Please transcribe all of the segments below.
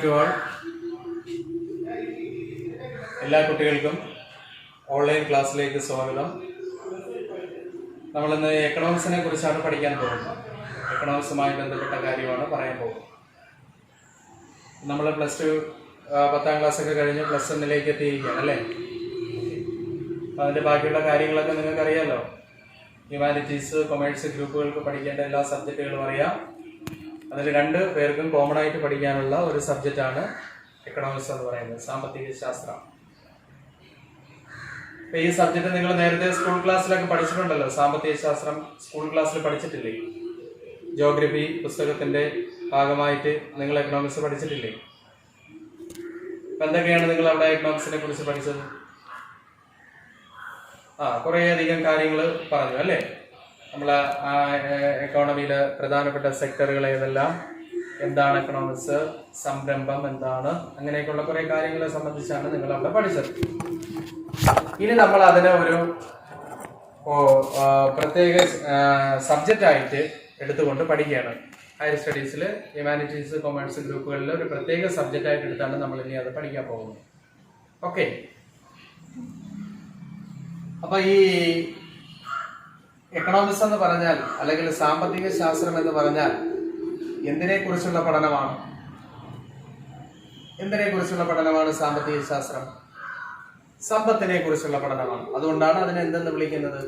To all. എല്ലാ കുട്ടികൾക്കും online ക്ലാസ്സിലേക്ക് സ്വാഗതം. നമ്മളിന്ന് എക്കണോമിക്സിനെ കുറിച്ചാണ് പഠിക്കാൻ പോകുന്നത്. എക്കണോമിക്സുമായി ബന്ധപ്പെട്ട കാര്യമാണ് പറയാൻ പോകുന്നത്. നമ്മൾ പ്ലസ് ടു 10ാം ക്ലാസ്സൊക്കെ കഴിഞ്ഞ് പ്ലസ് 1 എത്തിയിരിക്കുകയാണ് അല്ലേ? അതിൻ്റെ ബാക്കിയുള്ള കാര്യങ്ങളൊക്കെ നിങ്ങൾക്ക് അറിയാമല്ലോ. ഹ്യൂമാനിറ്റീസ്, കൊമേഴ്സ് ഗ്രൂപ്പുകൾക്ക് പഠിക്കേണ്ട എല്ലാ സബ്ജക്റ്റുകളും അറിയാം. അതിൽ 2 പേർക്കും കോമൺ ആയിട്ട് പഠിക്കാനുള്ള ഒരു സബ്ജക്റ്റാണ് എക്കണോമിക്സ് എന്ന് പറയുന്നത്, സാമ്പത്തിക ശാസ്ത്രം. ഈ സബ്ജക്റ്റ് നിങ്ങൾ നേരത്തെ സ്കൂൾ ക്ലാസ്സിലൊക്കെ പഠിച്ചിട്ടുണ്ടല്ലോ. സാമ്പത്തിക ശാസ്ത്രം സ്കൂൾ ക്ലാസ്സിൽ പഠിച്ചിട്ടില്ലേ? ജോഗ്രഫി പുസ്തകത്തിന്റെ ഭാഗമായിട്ട് നിങ്ങൾ എക്കണോമിക്സ് പഠിച്ചിട്ടില്ലേ? എന്തൊക്കെയാണ് നിങ്ങൾ അവിടെ എക്കണോമിക്സിനെ കുറിച്ച് പഠിച്ചത്? കുറേയധികം കാര്യങ്ങൾ പറഞ്ഞു അല്ലേ? നമ്മൾ എക്കോണമിയിലെ പ്രധാനപ്പെട്ട സെക്ടറുകൾ ഏതെല്ലാം, എന്താണ് എക്കണോമിക്സ്, സംരംഭം എന്താണ്, അങ്ങനെയൊക്കെയുള്ള കുറേ കാര്യങ്ങളെ സംബന്ധിച്ചാണ് നിങ്ങൾ അവിടെ പഠിച്ചത്. ഇനി നമ്മൾ അതിനെ ഒരു പ്രത്യേക സബ്ജക്റ്റായിട്ട് എടുത്തുകൊണ്ട് പഠിക്കുകയാണ്. ഹയർ സ്റ്റഡീസിൽ ഹ്യൂമാനിറ്റീസ്, കൊമേഴ്സ് ഗ്രൂപ്പുകളിൽ ഒരു പ്രത്യേക സബ്ജക്റ്റായിട്ട് എടുത്താണ് നമ്മൾ ഇനി അത് പഠിക്കാൻ പോകുന്നത്. ഓക്കെ. അപ്പൊ ഈ എക്കണോമിക്സ് എന്ന് പറഞ്ഞാൽ, അല്ലെങ്കിൽ സാമ്പത്തിക ശാസ്ത്രം എന്ന് പറഞ്ഞാൽ എന്തിനെ കുറിച്ചുള്ള പഠനമാണ്? എന്തിനെ കുറിച്ചുള്ള പഠനമാണ് സാമ്പത്തിക ശാസ്ത്രം? സമ്പത്തിനെ കുറിച്ചുള്ള പഠനമാണ്. അതുകൊണ്ടാണ് അതിനെ എന്തെന്ന് വിളിക്കുന്നത്?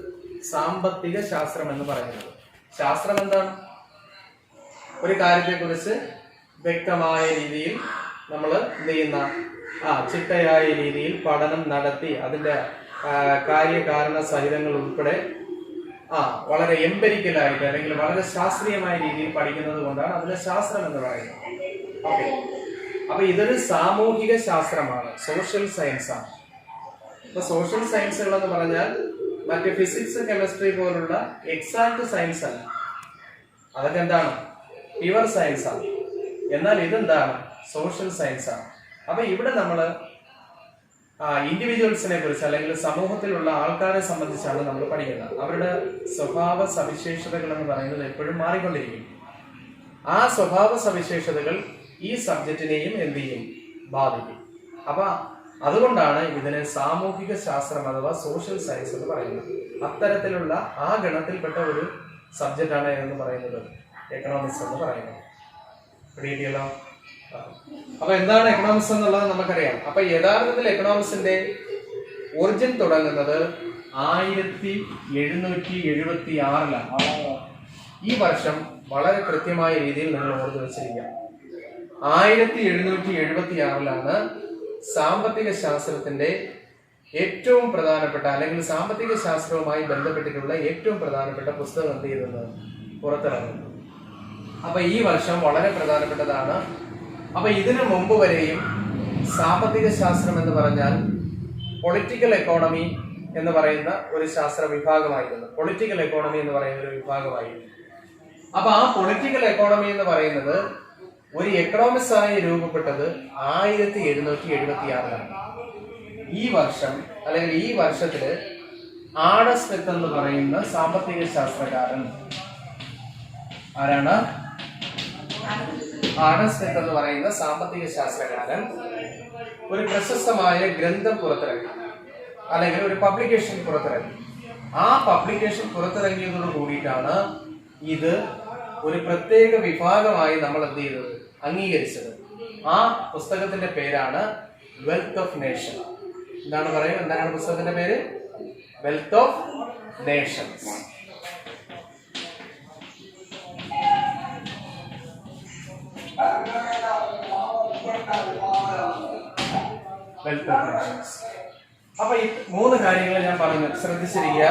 സാമ്പത്തിക ശാസ്ത്രം എന്ന് പറയുന്നത്. ശാസ്ത്രം എന്താണ്? ഒരു കാര്യത്തെക്കുറിച്ച് വ്യക്തമായ രീതിയിൽ നമ്മൾ എന്ത് ചെയ്യുന്ന ചിട്ടയായ രീതിയിൽ പഠനം നടത്തി അതിന്റെ കാര്യകാരണ സഹിതങ്ങൾ ഉൾപ്പെടെ വളരെ എംപെരിക്കലായിട്ട് അല്ലെങ്കിൽ വളരെ ശാസ്ത്രീയമായ രീതിയിൽ പഠിക്കുന്നത് കൊണ്ടാണ് അതിനെ ശാസ്ത്രം എന്ന് പറയുന്നത്. ഓക്കെ. അപ്പൊ ഇതൊരു സാമൂഹിക ശാസ്ത്രമാണ്, സോഷ്യൽ സയൻസ് ആണ്. ഇപ്പൊ സോഷ്യൽ സയൻസുകൾ എന്ന് പറഞ്ഞാൽ മറ്റ് ഫിസിക്സ്, കെമിസ്ട്രി പോലുള്ള എക്സാക്ട് സയൻസ് അല്ല. അതൊക്കെ എന്താണ്? പ്യുവർ സയൻസ് ആണ്. എന്നാൽ ഇതെന്താണ്? സോഷ്യൽ സയൻസ് ആണ്. അപ്പൊ ഇവിടെ നമ്മള് ഇൻഡിവിജ്വൽസിനെ കുറിച്ച് അല്ലെങ്കിൽ സമൂഹത്തിലുള്ള ആൾക്കാരെ സംബന്ധിച്ചാണ് നമ്മൾ പഠിക്കുന്നത്. അവരുടെ സ്വഭാവ സവിശേഷതകൾ എന്ന് പറയുന്നത് എപ്പോഴും മാറിക്കൊണ്ടിരിക്കും. ആ സ്വഭാവ സവിശേഷതകൾ ഈ സബ്ജക്റ്റിനെയും എന്ത് ചെയ്യും? ബാധിക്കും. അപ്പൊ അതുകൊണ്ടാണ് ഇതിനെ സാമൂഹിക ശാസ്ത്രം അഥവാ സോഷ്യൽ സയൻസ് എന്ന് പറയുന്നത്. അത്തരത്തിലുള്ള ആ ഗണത്തിൽപ്പെട്ട ഒരു സബ്ജക്റ്റാണ് എന്ന് പറയുന്നത് എക്കണോമിക്സ് എന്ന് പറയുന്നത്. പിടികിട്ടിയല്ലോ? അപ്പൊ എന്താണ് എക്കണോമിക്സ് എന്നുള്ളത് നമുക്കറിയാം. അപ്പൊ യഥാർത്ഥത്തിൽ എക്കണോമിക്സിന്റെ ഒറിജിൻ തുടങ്ങുന്നത് 1776-ലാണ്. ഈ വർഷം വളരെ കൃത്യമായ രീതിയിൽ നിങ്ങൾ ഓർത്തു വെച്ചിരിക്കുക. 1776-ലാണ് സാമ്പത്തിക ശാസ്ത്രത്തിന്റെ ഏറ്റവും പ്രധാനപ്പെട്ട, അല്ലെങ്കിൽ സാമ്പത്തിക ശാസ്ത്രവുമായി ബന്ധപ്പെട്ടിട്ടുള്ള ഏറ്റവും പ്രധാനപ്പെട്ട പുസ്തകം എന്ത് ചെയ്തത്? പുറത്തിറങ്ങുന്നത്. അപ്പൊ ഈ വർഷം വളരെ പ്രധാനപ്പെട്ടതാണ്. അപ്പൊ ഇതിനു മുമ്പ് വരെയും സാമ്പത്തിക ശാസ്ത്രം എന്ന് പറഞ്ഞാൽ പൊളിറ്റിക്കൽ എക്കോണമി എന്ന് പറയുന്ന ഒരു ശാസ്ത്ര വിഭാഗമായിരുന്നു. പൊളിറ്റിക്കൽ എക്കോണമി എന്ന് പറയുന്ന ഒരു വിഭാഗമായിരുന്നു. അപ്പൊ ആ പൊളിറ്റിക്കൽ എക്കോണമി എന്ന് പറയുന്നത് ഒരു എക്കണോമിക്സ് ആയി രൂപപ്പെട്ടത് 1776-ലാണ്. ഈ വർഷം അല്ലെങ്കിൽ ഈ വർഷത്തില് ആഡം സ്മിത്ത് എന്ന് പറയുന്ന സാമ്പത്തിക ശാസ്ത്രകാരൻ, ആരാണ്? ആഡം സ്മിത്ത് എന്ന് പറയുന്ന സാമ്പത്തിക ശാസ്ത്രകാരൻ ഒരു പ്രശസ്തമായ ഗ്രന്ഥം പുറത്തിറങ്ങി, അല്ലെങ്കിൽ ഒരു പബ്ലിക്കേഷൻ പുറത്തിറങ്ങി. ആ പബ്ലിക്കേഷൻ പുറത്തിറങ്ങിയതോട് കൂടിയിട്ടാണ് ഇത് ഒരു പ്രത്യേക വിഭാഗമായി നമ്മൾ എന്ത് ചെയ്തത്? അംഗീകരിച്ചത്. ആ പുസ്തകത്തിന്റെ പേരാണ് വെൽത്ത് ഓഫ് നേഷൻ. എന്താണ് പറയുക? എന്താണ് പുസ്തകത്തിന്റെ പേര്? Wealth of Nations. അപ്പൊ ഈ 3 കാര്യങ്ങൾ ഞാൻ പറഞ്ഞു, ശ്രദ്ധിച്ചിരിക്കുക.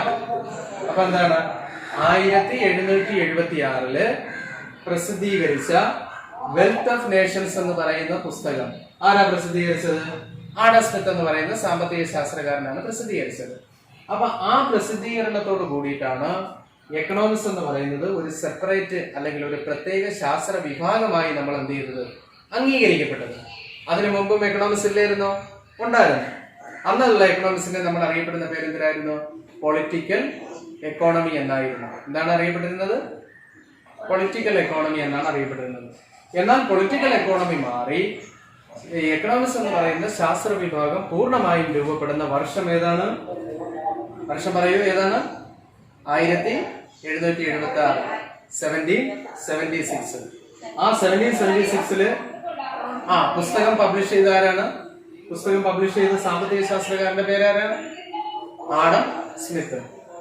അപ്പൊ എന്താണ്? 1776 പ്രസിദ്ധീകരിച്ച വെൽത്ത് ഓഫ് നേഷൻസ് എന്ന് പറയുന്ന പുസ്തകം ആരാ പ്രസിദ്ധീകരിച്ചത്? ആഡം സ്മിത്ത് എന്ന് പറയുന്ന സാമ്പത്തിക ശാസ്ത്രകാരനാണ് പ്രസിദ്ധീകരിച്ചത്. അപ്പൊ ആ പ്രസിദ്ധീകരണത്തോട് കൂടിയിട്ടാണ് എക്കണോമിക്സ് എന്ന് പറയുന്നത് ഒരു സെപ്പറേറ്റ് അല്ലെങ്കിൽ ഒരു പ്രത്യേക ശാസ്ത്ര വിഭാഗമായി നമ്മൾ എന്ത് ചെയ്തത്? അംഗീകരിക്കപ്പെട്ടത്. അതിനു മുമ്പും എക്കണോമിക്സ് ഇല്ലായിരുന്നോ? ഉണ്ടായിരുന്നു. അന്നുള്ള എക്കണോമിക്സിനെ നമ്മൾ അറിയപ്പെടുന്ന പേരെന്തായിരുന്നു? പൊളിറ്റിക്കൽ എക്കോണമി എന്നായിരുന്നു. എന്താണ് അറിയപ്പെട്ടിരുന്നത്? പൊളിറ്റിക്കൽ എക്കോണമി എന്നാണ് അറിയപ്പെട്ടിരുന്നത്. എന്നാൽ പൊളിറ്റിക്കൽ എക്കോണമി മാറി എക്കണോമിക്സ് എന്ന് പറയുന്ന ശാസ്ത്ര വിഭാഗം പൂർണ്ണമായും രൂപപ്പെടുന്ന വർഷം ഏതാണ്? വർഷം പറയൂ, ഏതാണ്? 1776, 1776. ആ 1776 പുസ്തകം പബ്ലിഷ് ചെയ്ത ആരാണ്? പുസ്തകം പബ്ലിഷ് ചെയ്ത സാമ്പത്തിക ശാസ്ത്രകാരന്റെ പേരാരാണ്? Adam Smith.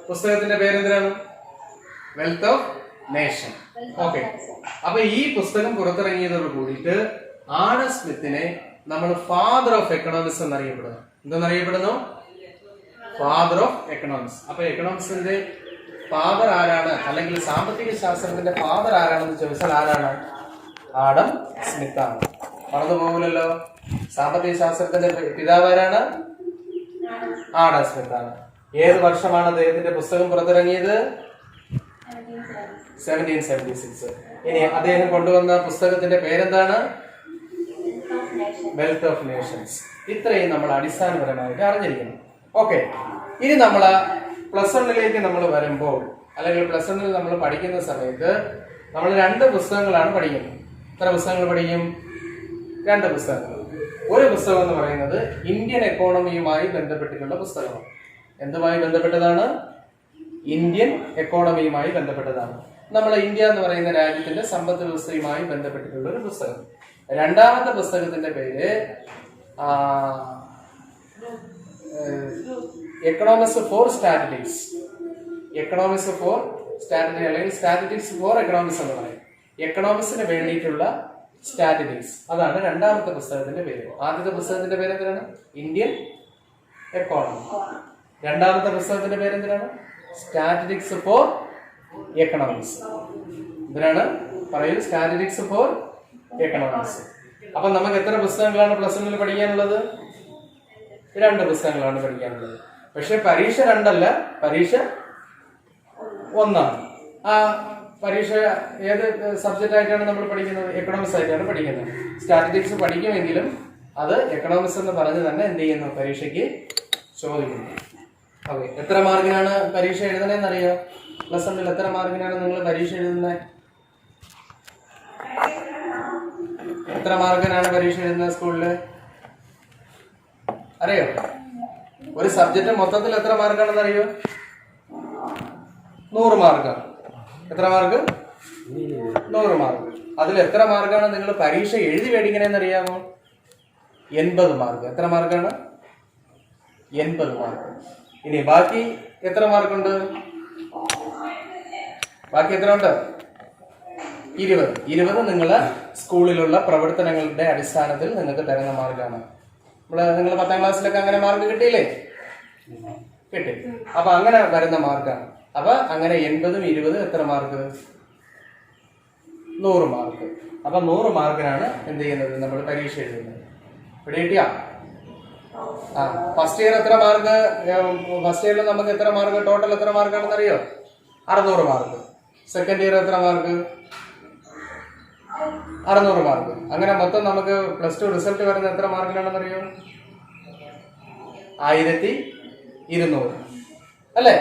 പുസ്തകത്തിന്റെ പേരെന്തിനാണ്? Wealth of nation. ഓക്കെ. അപ്പൊ ഈ പുസ്തകം പുറത്തിറങ്ങിയതോട് കൂടിയിട്ട് ആഡം സ്മിത്തിനെ നമ്മൾ ഫാദർ ഓഫ് എക്കണോമിക്സ് എന്നറിയപ്പെടുന്നു. എന്തെന്നറിയപ്പെടുന്നു? Father of economics. അപ്പൊ എക്കണോമിക്സിന്റെ ഫാദർ ആരാണ്, അല്ലെങ്കിൽ സാമ്പത്തിക ശാസ്ത്രത്തിന്റെ ഫാദർ ആരാണെന്ന് ചോദിച്ചാൽ ആരാണ്? ആഡം സ്മിത്ത് ആണ്. മറന്നു പോകില്ലല്ലോ. സാമ്പത്തിക ശാസ്ത്രത്തിന്റെ പിതാവ് ആരാണ്? ആഡം സ്മിത്ത് ആണ്. ഏത് വർഷമാണ് അദ്ദേഹത്തിന്റെ പുസ്തകം പുറത്തിറങ്ങിയത്? 1776. ഇനി അദ്ദേഹം കൊണ്ടുവന്ന പുസ്തകത്തിന്റെ പേരെന്താണ്? Wealth of Nations. ഇത്രയും നമ്മൾ അടിസ്ഥാനപരമായിട്ട് അറിഞ്ഞിരിക്കണം. ഓക്കെ. ഇനി നമ്മൾ പ്ലസ് വണ്ണിലേക്ക് നമ്മൾ വരുമ്പോൾ, അല്ലെങ്കിൽ പ്ലസ് വണ്ണിൽ നമ്മൾ പഠിക്കുന്ന സമയത്ത് നമ്മൾ 2 പുസ്തകങ്ങളാണ് പഠിക്കുന്നത്. എത്ര പുസ്തകങ്ങൾ പഠിക്കും? 2 പുസ്തകങ്ങൾ. ഒരു പുസ്തകം എന്ന് പറയുന്നത് ഇന്ത്യൻ എക്കോണമിയുമായി ബന്ധപ്പെട്ടിട്ടുള്ള പുസ്തകമാണ്. എന്തുമായി ബന്ധപ്പെട്ടതാണ്? ഇന്ത്യൻ എക്കോണമിയുമായി ബന്ധപ്പെട്ടതാണ്. നമ്മൾ ഇന്ത്യ എന്ന് പറയുന്ന രാജ്യത്തിന്റെ സമ്പദ് വ്യവസ്ഥയുമായി ബന്ധപ്പെട്ടിട്ടുള്ള ഒരു പുസ്തകം. രണ്ടാമത്തെ പുസ്തകത്തിന്റെ പേര് economics four statistics. Economics four statistics അല്ലെങ്കിൽ സ്റ്റാറ്റിസ്റ്റിക്സ് ഫോർ എക്കണോമിക്സ് എന്ന് പറയും. എക്കണോമിക്സിന് വേണ്ടിയിട്ടുള്ള സ്റ്റാറ്റിസ്റ്റിക്സ്. അതാണ് രണ്ടാമത്തെ പുസ്തകത്തിന്റെ പേര്. ആദ്യത്തെ പുസ്തകത്തിന്റെ പേര് എന്തിനാണ്? Indian economy. രണ്ടാമത്തെ പുസ്തകത്തിന്റെ പേര് എന്തിനാണ്? Statistics four economics. എന്തിനാണ്? പറയൂ. Statistics four economics. അപ്പൊ നമുക്ക് എത്ര പുസ്തകങ്ങളാണ് പ്ലസ് വണ്ണിൽ പഠിക്കാനുള്ളത്? 2 പുസ്തകങ്ങളാണ് പഠിക്കാനുള്ളത്. പക്ഷെ പരീക്ഷ 2 അല്ല, പരീക്ഷ 1 ആണ്. ആ പരീക്ഷ ഏത് സബ്ജക്റ്റ് ആയിട്ടാണ് നമ്മൾ പഠിക്കുന്നത്? എക്കണോമിക്സ് ആയിട്ടാണ് പഠിക്കുന്നത്. സ്റ്റാറ്റിസ്റ്റിക്സ് പഠിക്കുമെങ്കിലും അത് എക്കണോമിക്സ് എന്ന് പറഞ്ഞ് തന്നെ എന്ത് ചെയ്യുന്നു? പരീക്ഷയ്ക്ക് ചോദിക്കുന്നു. ഓക്കെ. എത്ര മാർക്കിനാണ് പരീക്ഷ എഴുതണേന്ന് അറിയോ? പ്ലസ് വണ്ണിൽ എത്ര മാർക്കിനാണ് നിങ്ങൾ പരീക്ഷ എഴുതുന്നത്? എത്ര മാർക്കിനാണ് പരീക്ഷ എഴുതുന്നത് സ്കൂളില്? അറിയോ? ഒരു സബ്ജക്റ്റ് മൊത്തത്തിൽ എത്ര മാർക്കാണെന്ന് അറിയോ? 100 മാർക്കാണ്. എത്ര മാർക്ക്? 100 മാർക്ക്. അതിൽ എത്ര മാർക്കാണ് നിങ്ങൾ പരീക്ഷ എഴുതി മേടിക്കണേന്ന് അറിയാമോ? 80 മാർക്ക്. എത്ര മാർക്കാണ്? 80 മാർക്ക്. ഇനി ബാക്കി എത്ര മാർക്കുണ്ട്? ബാക്കി എത്ര ഉണ്ട്? 20 നിങ്ങൾ സ്കൂളിലുള്ള പ്രവർത്തനങ്ങളുടെ അടിസ്ഥാനത്തിൽ നിങ്ങൾക്ക് തരുന്ന മാർക്കാണ്. നിങ്ങൾ 10ാം ക്ലാസ്സിലൊക്കെ അങ്ങനെ മാർക്ക് കിട്ടിയില്ലേ? കിട്ടി. അപ്പൊ അങ്ങനെ വരുന്ന മാർക്കാണ്. അപ്പൊ അങ്ങനെ 80ഉം 20 എത്ര മാർക്ക്? 100 മാർക്ക്. അപ്പൊ 100 മാർക്കിനാണ് എന്ത് ചെയ്യുന്നത്? നമ്മൾ പരീക്ഷ എഴുതുന്നത്. ഇവിടെ കിട്ടിയാ? ഫസ്റ്റ് ഇയർ എത്ര മാർക്ക്? ഫസ്റ്റ് ഇയറിൽ നമുക്ക് എത്ര മാർക്ക്? ടോട്ടൽ എത്ര മാർക്കാണെന്ന് അറിയോ? 600 മാർക്ക്. സെക്കൻഡ് ഇയർ എത്ര മാർക്ക്? 600 മാർക്ക്. അങ്ങനെ മൊത്തം നമുക്ക് പ്ലസ് 2 റിസൾട്ട് വരുന്ന എത്ര മാർക്കിനാണെന്ന് അറിയോ? 1200 അല്ലേ?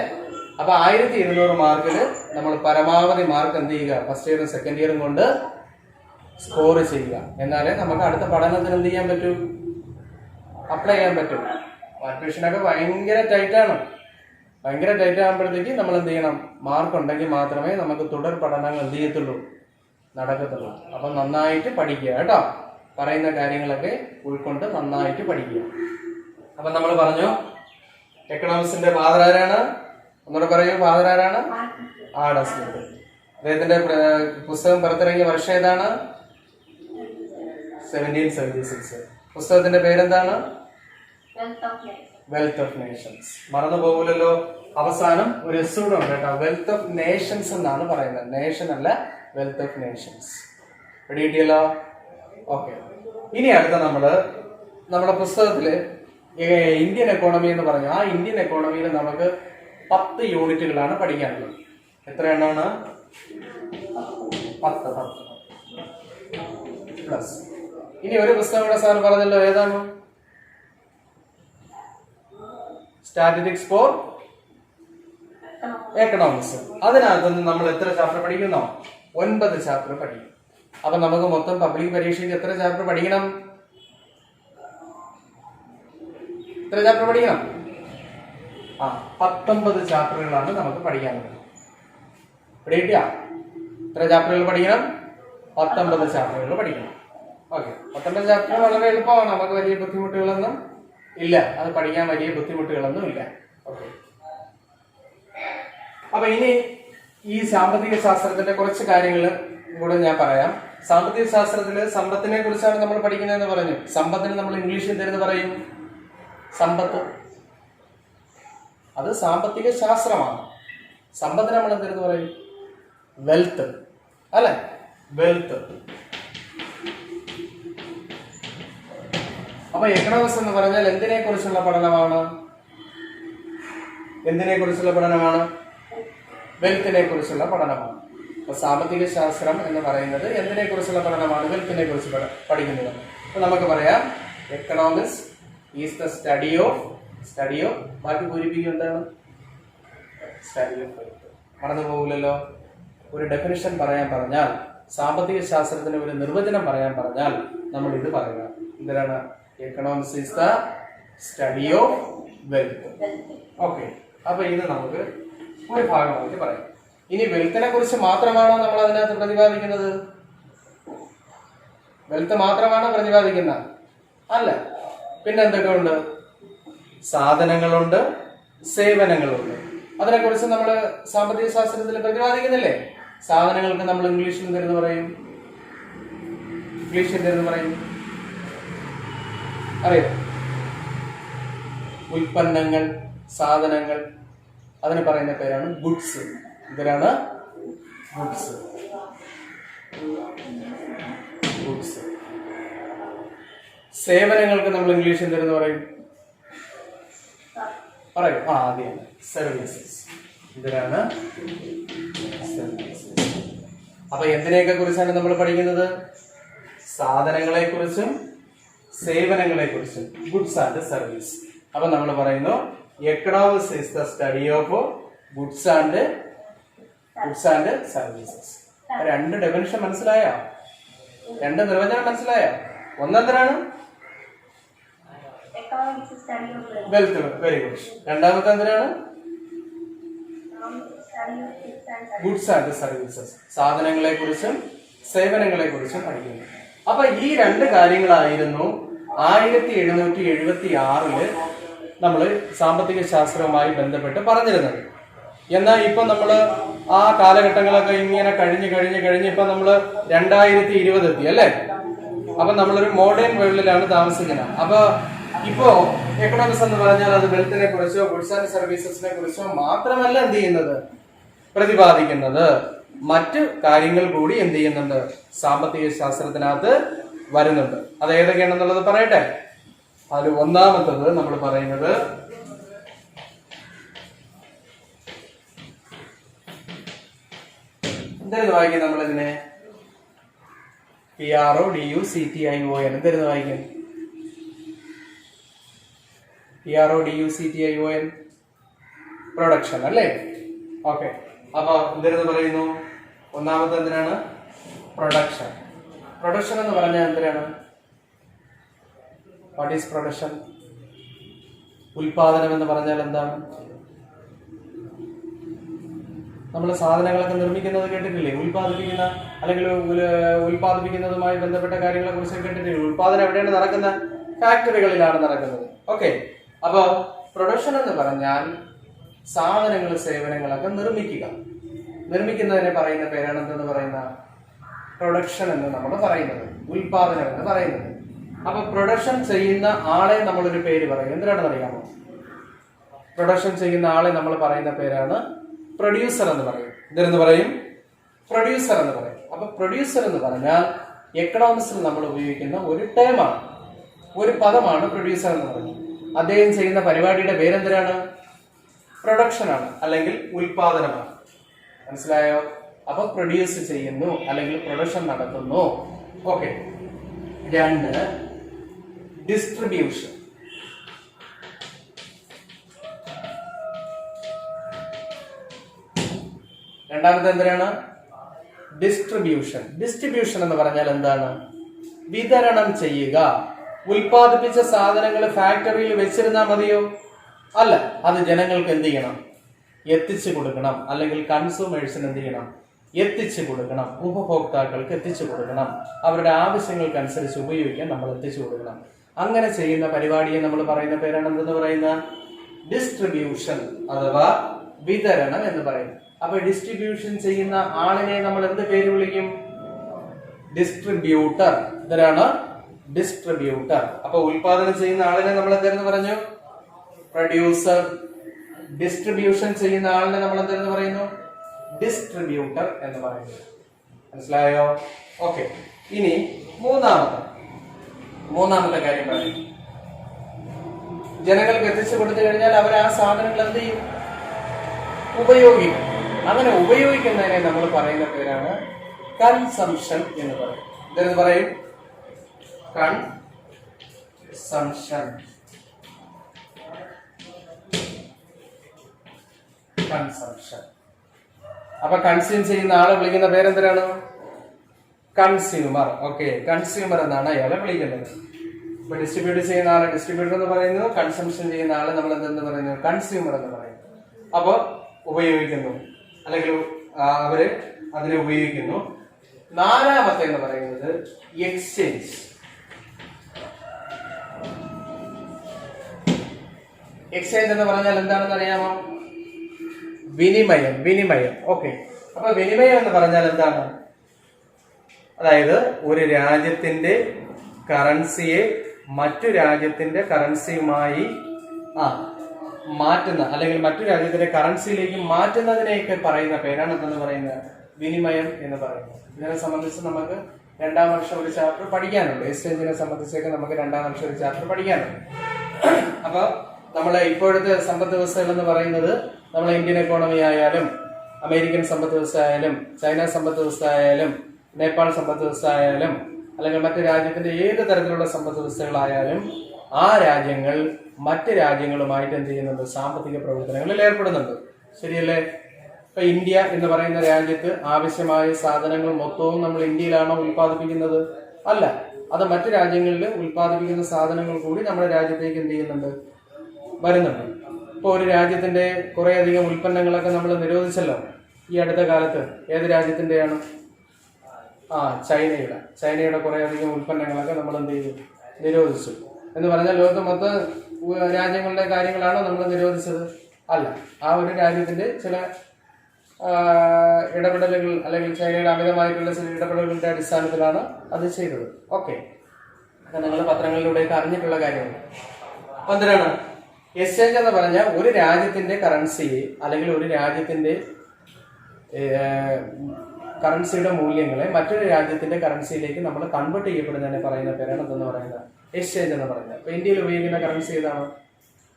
അപ്പൊ 1200 മാർക്കില് നമ്മൾ പരമാവധി മാർക്ക് എന്ത് ചെയ്യുക? ഫസ്റ്റ് ഇയറും സെക്കൻഡ് ഇയറും കൊണ്ട് സ്കോർ ചെയ്യുക. എന്നാലേ നമുക്ക് അടുത്ത പഠനത്തിന് എന്ത് ചെയ്യാൻ പറ്റൂ? അപ്ലൈ ചെയ്യാൻ പറ്റും. അഡ്മിഷനൊക്കെ ഭയങ്കര ടൈറ്റാണ്. ഭയങ്കര ടൈറ്റ് ആകുമ്പോഴത്തേക്ക് നമ്മൾ എന്ത് ചെയ്യണം? മാർക്ക് ഉണ്ടെങ്കിൽ മാത്രമേ നമുക്ക് തുടർ പഠനങ്ങൾ എന്ത് ചെയ്യത്തുള്ളൂ? നടക്കത്തുള്ളൂ. അപ്പൊ നന്നായിട്ട് പഠിക്കുക കേട്ടോ. പറയുന്ന കാര്യങ്ങളൊക്കെ ഉൾക്കൊണ്ട് നന്നായിട്ട് പഠിക്കുക. അപ്പൊ നമ്മൾ പറഞ്ഞു എക്കണോമിക്സിന്റെ ഫാദർ ആരാണ്? ഒന്നുകൂടെ പറയൂ. ഫാദർ ആരാണ്? Adam Smith. അദ്ദേഹത്തിന്റെ പുസ്തകം പുറത്തിറങ്ങിയ വർഷം ഏതാണ്? 1776. പുസ്തകത്തിന്റെ പേരെന്താണ്? Wealth of Nations. മറന്നു പോകില്ലല്ലോ. അവസാനം ഒരു എസ്സൂടെ ഉണ്ട് കേട്ടോ. വെൽത്ത് ഓഫ് നേഷൻസ് എന്നാണ് പറയുന്നത്. നേഷൻ അല്ല, വെൽത്ത് ഓഫ് നേഷൻസ്. കിട്ടിയല്ലോ. ഓക്കെ. ഇനി അടുത്ത നമ്മുടെ പുസ്തകത്തില് ഇന്ത്യൻ എക്കോണമി എന്ന് പറഞ്ഞു. ആ ഇന്ത്യൻ എക്കോണമിയിൽ നമുക്ക് 10 യൂണിറ്റുകളാണ് പഠിക്കാനുള്ളത്. എത്ര എണ്ണമാണ്? 10 പ്ലസ്. ഇനി ഒരു പുസ്തകം കൂടെ സാർ പറഞ്ഞല്ലോ. ഏതാണ്? Statistics four economics. അതിനകത്തുനിന്ന് നമ്മൾ എത്ര ചാപ്റ്റർ പഠിക്കുന്നോ? 9 ചാപ്റ്റർ പഠിക്കും. അപ്പൊ നമുക്ക് മൊത്തം പബ്ലിക് പരീക്ഷയ്ക്ക് എത്ര ചാപ്റ്റർ പഠിക്കണം? എത്ര ചാപ്റ്റർ പഠിക്കണം? 19 ചാപ്റ്ററുകളാണ് നമുക്ക് പഠിക്കാനുള്ളത്. ഇവിടെ കിട്ടിയ എത്ര ചാപ്റ്ററുകൾ പഠിക്കണം? 19 ചാപ്റ്ററുകൾ പഠിക്കണം. ഓക്കെ, 19 ചാപ്റ്റർ വളരെ എളുപ്പമാണ്. നമുക്ക് വലിയ ബുദ്ധിമുട്ടുകളൊന്നും ഇല്ല, അത് പഠിക്കാൻ വലിയ ബുദ്ധിമുട്ടുകളൊന്നും ഇല്ല. ഓക്കെ, അപ്പൊ ഇനി ഈ സാമ്പത്തിക ശാസ്ത്രത്തിന്റെ കുറച്ച് കാര്യങ്ങൾ കൂടെ ഞാൻ പറയാം. സാമ്പത്തിക ശാസ്ത്രത്തില് സമ്പത്തിനെ കുറിച്ചാണ് നമ്മൾ പഠിക്കുന്നതെന്ന് പറഞ്ഞു. സമ്പത്തിന് നമ്മൾ ഇംഗ്ലീഷിൽ എന്തെന്ന് പറയും? സമ്പത്ത്. അത് സാമ്പത്തിക ശാസ്ത്രമാണ്. സമ്പത്തിന് നമ്മൾ എന്തെന്ന് പറയും? വെൽത്ത്, അല്ലെ? വെൽത്ത്. അപ്പൊ എക്കണോമിക്സ് എന്ന് പറഞ്ഞാൽ എന്തിനെ കുറിച്ചുള്ള പഠനമാണ്? എന്തിനെ കുറിച്ചുള്ള പഠനമാണ്? വെൽത്തിനെ കുറിച്ചുള്ള പഠനമാണ്. അപ്പൊ സാമ്പത്തിക ശാസ്ത്രം എന്ന് പറയുന്നത് എന്തിനെ കുറിച്ചുള്ള പഠനമാണ്? വെൽത്തിനെ കുറിച്ച് പഠിക്കുന്നത്. അപ്പൊ നമുക്ക് പറയാം, economics is the study of ബാക്കി പൂരിപ്പിക്കും എന്താണ്? Study of wealth. മറന്നു പോകില്ലല്ലോ. ഒരു ഡെഫിനിഷൻ പറയാൻ പറഞ്ഞാൽ, സാമ്പത്തിക ശാസ്ത്രത്തിന് ഒരു നിർവചനം പറയാൻ പറഞ്ഞാൽ നമ്മൾ ഇത് പറയുക. എന്തിനാണ്? Economics is the study of wealth. Okay, അപ്പൊ ഇത് നമുക്ക് ഒരു ഭാഗമായിട്ട് പറയാം. ഇനി വെൽത്തിനെ കുറിച്ച് മാത്രമാണോ നമ്മൾ അതിനകത്ത് പ്രതിപാദിക്കുന്നത്? വെൽത്ത് മാത്രമാണോ പ്രതിപാദിക്കുന്നത്? അല്ല. പിന്നെ എന്തൊക്കെ ഉണ്ട്? സാധനങ്ങളുണ്ട്, സേവനങ്ങളുണ്ട്. അതിനെക്കുറിച്ച് നമ്മൾ സാമ്പത്തിക ശാസ്ത്രത്തിൽ പ്രതിപാദിക്കുന്നില്ലേ? സാധനങ്ങൾക്ക് നമ്മൾ ഇംഗ്ലീഷിൽ എന്തെന്ന് പറയും? ഇംഗ്ലീഷിൽ എന്തെന്ന് പറയും? അറിയോ? ഉൽപ്പന്നങ്ങൾ, സാധനങ്ങൾ, അതിന് പറയുന്ന പേരാണ് ഗുഡ്സ്. ഇതിലാണ് ഗുഡ്സ്. ഗുഡ്സ്. സേവനങ്ങൾക്ക് നമ്മൾ ഇംഗ്ലീഷിൽ എന്തെന്ന് പറയും? പറയൂ. ആദ്യം സർവീസസ്. ഇതിലാണ് സർവീസസ്. അപ്പൊ എന്തിനെയൊക്കെ കുറിച്ചാണ് നമ്മൾ പഠിക്കുന്നത്? സാധനങ്ങളെ കുറിച്ചും സേവനങ്ങളെ കുറിച്ചും. Goods and service. അപ്പൊ നമ്മൾ പറയുന്നു, economics is the study of goods and services. രണ്ട് ഡെഫിനിഷൻ മനസ്സിലായോ? രണ്ട് നിർവചനം മനസ്സിലായോ? ഒന്നെന്തിനാണ്? വെൽത്ത്. Very good. രണ്ടാമത്തെ എന്തിനാണ്? Goods and services. സാധനങ്ങളെ കുറിച്ചും സേവനങ്ങളെ കുറിച്ചും പഠിക്കുന്നു. അപ്പൊ ഈ രണ്ട് കാര്യങ്ങളായിരുന്നു 1776 നമ്മള് സാമ്പത്തിക ശാസ്ത്രവുമായി ബന്ധപ്പെട്ട് പറഞ്ഞിരുന്നത്. എന്നാൽ ഇപ്പൊ നമ്മള് ആ കാലഘട്ടങ്ങളൊക്കെ ഇങ്ങനെ കഴിഞ്ഞ് ഇപ്പൊ നമ്മള് 2020 എത്തി, അല്ലേ? അപ്പൊ നമ്മളൊരു മോഡേൺ വേൾഡിലാണ് താമസിക്കുന്നത്. അപ്പൊ ഇപ്പോ എക്കണോമിക്സ് എന്ന് പറഞ്ഞാൽ അത് വെൽത്തിനെ കുറിച്ചോ ഗുഡ്സ് ആൻഡ് സർവീസസിനെ കുറിച്ചോ മാത്രമല്ല എന്ത് ചെയ്യുന്നത്? പ്രതിപാദിക്കുന്നത്. മറ്റു കാര്യങ്ങൾ കൂടി എന്ത് ചെയ്യുന്നുണ്ട്? സാമ്പത്തിക ശാസ്ത്രത്തിനകത്ത് വരുന്നുണ്ട്. അത് ഏതൊക്കെയാണെന്നുള്ളത് പറയട്ടെ. അതിൽ ഒന്നാമത്തത് നമ്മൾ പറയുന്നത് എന്തായിരുന്നു വായിക്കും? നമ്മളിതിനെ PRODUCTION എന്തായിരുന്നു വായിക്കും? PRODUCTION പ്രൊഡക്ഷൻ, അല്ലേ? ഓക്കെ, അപ്പൊ എന്തായിരുന്നു പറയുന്നു? ഒന്നാമത്തെ എന്തിനാണ്? പ്രൊഡക്ഷൻ. പ്രൊഡക്ഷൻ എന്ന് പറഞ്ഞാൽ എന്തിനാണ്? What is production? ഉൽപാദനം എന്ന് പറഞ്ഞാൽ എന്താണ്? നമ്മൾ സാധനങ്ങളൊക്കെ നിർമ്മിക്കുന്നത് കേട്ടിട്ടില്ലേ? ഉൽപ്പാദിപ്പിക്കുന്ന അല്ലെങ്കിൽ ഉൽപ്പാദിപ്പിക്കുന്നതുമായി ബന്ധപ്പെട്ട കാര്യങ്ങളെ കുറിച്ച് കേട്ടിട്ടില്ലേ? ഉൽപാദനം എവിടെയാണ് നടക്കുന്നത്? ഫാക്ടറികളിലാണ് നടക്കുന്നത്. ഓക്കെ, അപ്പൊ പ്രൊഡക്ഷൻ എന്ന് പറഞ്ഞാൽ സാധനങ്ങൾ, സേവനങ്ങളൊക്കെ നിർമ്മിക്കുന്നതിനെ പറയുന്ന പേരാണ് എന്തെന്ന് പറയുന്ന? പ്രൊഡക്ഷൻ എന്ന് നമ്മൾ പറയുന്നത്, ഉൽപാദനം എന്ന് പറയുന്നത്. അപ്പൊ പ്രൊഡക്ഷൻ ചെയ്യുന്ന ആളെ നമ്മളൊരു പേര് പറയും. എന്തിനാണെന്ന് അറിയാമോ? പ്രൊഡക്ഷൻ ചെയ്യുന്ന ആളെ നമ്മൾ പറയുന്ന പേരാണ് പ്രൊഡ്യൂസർ എന്ന് പറയും. ഇതെന്ന് പറയും? പ്രൊഡ്യൂസർ എന്ന് പറയും. അപ്പൊ പ്രൊഡ്യൂസർ എന്ന് പറഞ്ഞാൽ എക്കണോമിക്സിൽ നമ്മൾ ഉപയോഗിക്കുന്ന ഒരു ടേമാണ്, ഒരു പദമാണ് പ്രൊഡ്യൂസർ എന്ന് പറയുന്നത്. അദ്ദേഹം ചെയ്യുന്ന പരിപാടിയുടെ പേരെന്തിനാണ്? പ്രൊഡക്ഷൻ ആണ്, അല്ലെങ്കിൽ ഉൽപാദനമാണ്. മനസ്സിലായോ? അപ്പൊ പ്രൊഡ്യൂസ് ചെയ്യുന്നു അല്ലെങ്കിൽ പ്രൊഡക്ഷൻ നടത്തുന്നു. ഓക്കെ. രണ്ട്, ഡിസ്ട്രിബ്യൂഷൻ. രണ്ടാമത്തെ എന്തിനാണ്? ഡിസ്ട്രിബ്യൂഷൻ. ഡിസ്ട്രിബ്യൂഷൻ എന്ന് പറഞ്ഞാൽ എന്താണ്? വിതരണം ചെയ്യുക. ഉൽപ്പാദിപ്പിച്ച സാധനങ്ങൾ ഫാക്ടറിയിൽ വെച്ചിരുന്നാൽ മതിയോ? അല്ല, അത് ജനങ്ങൾക്ക് എന്ത് ചെയ്യണം? എത്തിച്ചു കൊടുക്കണം. അല്ലെങ്കിൽ കൺസ്യൂമേഴ്സിന് എന്ത് ചെയ്യണം? എത്തിച്ചു കൊടുക്കണം. ഉപഭോക്താക്കൾക്ക് എത്തിച്ചു കൊടുക്കണം. അവരുടെ ആവശ്യങ്ങൾക്കനുസരിച്ച് ഉപയോഗിക്കാൻ നമ്മൾ എത്തിച്ചു കൊടുക്കണം. അങ്ങനെ ചെയ്യുന്ന പരിപാടിയെ നമ്മൾ പറയുന്ന പേരാണ് എന്തെന്ന് പറയുന്ന ഡിസ്ട്രിബ്യൂഷൻ അഥവാ വിതരണം എന്ന് പറയും. അപ്പൊ ഡിസ്ട്രിബ്യൂഷൻ ചെയ്യുന്ന ആളിനെ നമ്മൾ എന്ത് പേര് വിളിക്കും? ഡിസ്ട്രിബ്യൂട്ടർ. ഇതരാണ് ഡിസ്ട്രിബ്യൂട്ടർ. അപ്പൊ ഉൽപാദനം ചെയ്യുന്ന ആളിനെ നമ്മൾ എന്തെന്ന് പറഞ്ഞു? പ്രൊഡ്യൂസർ. ഡിസ്ട്രിബ്യൂഷൻ ചെയ്യുന്ന ആളിനെ നമ്മൾ എന്തെന്ന് പറയുന്നു? ഡിസ്ട്രിബ്യൂട്ടർ എന്ന് പറയുന്നു. മനസ്സിലായോ? ഓക്കെ. ഇനി മൂന്നാമത്തെ കാര്യം പറയും. ജനങ്ങൾക്ക് എത്തിച്ചു കൊടുത്തു കഴിഞ്ഞാൽ അവർ ആ സാധനങ്ങൾ എന്ത് ചെയ്യും? ഉപയോഗിക്കും. അങ്ങനെ ഉപയോഗിക്കുന്നതിനെ നമ്മൾ പറയുന്ന പേരാണ് കൺസംഷൻ എന്ന് പറയും. ഇതെന്ന് പറയും കൺസംഷൻ. അപ്പൊ കൺസ്യൂം ചെയ്യുന്ന ആളെ വിളിക്കുന്ന പേരെന്തിനാണ്? കൺസ്യൂമർ. ഓക്കെ, കൺസ്യൂമർ എന്നാണ് അയാളെ വിളിക്കുന്നത്. ഇപ്പൊ ഡിസ്ട്രിബ്യൂട്ട് ചെയ്യുന്ന ആളെ ഡിസ്ട്രിബ്യൂട്ടർ എന്ന് പറയുന്നു. കൺസംഷൻ ചെയ്യുന്ന ആളെ നമ്മൾ എന്തെന്ന് പറയുന്നു? കൺസ്യൂമർ എന്ന് പറയുന്നു. അപ്പൊ ഉപയോഗിക്കുന്നു, അല്ലെങ്കിൽ അവര് അതിനെ ഉപയോഗിക്കുന്നു. നാലാമത്തെ എന്ന് പറയുന്നത് എക്സ്ചേഞ്ച്. എക്സ്ചേഞ്ച് എന്ന് പറഞ്ഞാൽ എന്താണെന്ന് അറിയാമോ? വിനിമയം. ഓക്കെ. അപ്പൊ വിനിമയം എന്ന് പറഞ്ഞാൽ എന്താണ്? അതായത് ഒരു രാജ്യത്തിന്റെ കറൻസിയെ മറ്റു രാജ്യത്തിന്റെ കറൻസിയുമായി മാറ്റുന്ന, അല്ലെങ്കിൽ മറ്റു രാജ്യത്തിന്റെ കറൻസിയിലേക്ക് മാറ്റുന്നതിനെയൊക്കെ പറയുന്ന പേരാണ് എന്തെന്ന് പറയുന്നത്? വിനിമയം എന്ന് പറയുന്നത്. ഇതിനെ സംബന്ധിച്ച് നമുക്ക് 2ാം വർഷം ഒരു ചാപ്റ്റർ പഠിക്കാനുണ്ട്. എക്സ്ചേഞ്ചിനെ സംബന്ധിച്ചൊക്കെ നമുക്ക് 2ാം വർഷം ഒരു ചാപ്റ്റർ പഠിക്കാനുണ്ട്. അപ്പൊ നമ്മളെ ഇപ്പോഴത്തെ സമ്പദ് വ്യവസ്ഥകൾ എന്ന് പറയുന്നത്, നമ്മളെ ഇന്ത്യൻ എക്കോണമി ആയാലും, അമേരിക്കൻ സമ്പദ് വ്യവസ്ഥ ആയാലും, ചൈന സമ്പദ് വ്യവസ്ഥ ആയാലും, നേപ്പാൾ സമ്പദ് വ്യവസ്ഥ ആയാലും, അല്ലെങ്കിൽ മറ്റു രാജ്യത്തിന്റെ ഏത് തരത്തിലുള്ള സമ്പദ് വ്യവസ്ഥകളായാലും ആ രാജ്യങ്ങൾ മറ്റ് രാജ്യങ്ങളുമായിട്ട് എന്ത് ചെയ്യുന്നുണ്ട്? സാമ്പത്തിക പ്രവർത്തനങ്ങളിൽ ഏർപ്പെടുന്നുണ്ട്. ശരിയല്ലേ? ഇപ്പൊ ഇന്ത്യ എന്ന് പറയുന്ന രാജ്യത്ത് ആവശ്യമായ സാധനങ്ങൾ മൊത്തവും നമ്മൾ ഇന്ത്യയിലാണോ ഉൽപ്പാദിപ്പിക്കുന്നത്? അല്ല, അത് മറ്റു രാജ്യങ്ങളിൽ ഉൽപ്പാദിപ്പിക്കുന്ന സാധനങ്ങൾ കൂടി നമ്മുടെ രാജ്യത്തേക്ക് എന്ത് ചെയ്യുന്നുണ്ട്? വരുന്നുണ്ട്. ഇപ്പൊ ഒരു രാജ്യത്തിന്റെ കുറെ അധികം ഉൽപ്പന്നങ്ങളൊക്കെ നമ്മൾ നിരോധിച്ചല്ലോ ഈ അടുത്ത കാലത്ത്. ഏത് രാജ്യത്തിന്റെയാണ്? ചൈനയുടെ കുറെ അധികം ഉൽപ്പന്നങ്ങളൊക്കെ നമ്മൾ എന്ത് ചെയ്തു? നിരോധിച്ചു. എന്ന് പറഞ്ഞാൽ ലോകത്ത് മൊത്തം രാജ്യങ്ങളുടെ കാര്യങ്ങളാണോ നമ്മൾ നിരോധിച്ചത്? അല്ല, ആ ഒരു രാജ്യത്തിന്റെ ചില ഇടപെടലുകൾ, അല്ലെങ്കിൽ ചൈനയുടെ അമിതമായിട്ടുള്ള ചില ഇടപെടലുകളുടെ അടിസ്ഥാനത്തിലാണ് അത് ചെയ്തത്. ഓക്കെ, അത് നിങ്ങൾ പത്രങ്ങളിലൂടെയൊക്കെ അറിഞ്ഞിട്ടുള്ള കാര്യമാണ്. അപ്പൊ എന്തിനാണ് എക്സ്ചേഞ്ച് എന്ന് പറഞ്ഞാൽ? ഒരു രാജ്യത്തിന്റെ കറൻസിയെ, അല്ലെങ്കിൽ ഒരു രാജ്യത്തിന്റെ കറൻസിയുടെ മൂല്യങ്ങളെ മറ്റൊരു രാജ്യത്തിന്റെ കറൻസിയിലേക്ക് നമ്മൾ കൺവേർട്ട് ചെയ്യപ്പെടുന്നതിനെ പറയുന്ന പേരാണ് എന്തെന്ന് പറയുന്നത്? എക്സ്ചേഞ്ച് എന്ന് പറയുന്നത്. അപ്പൊ ഇന്ത്യയിൽ ഉപയോഗിക്കുന്ന കറൻസി ഏതാണ്?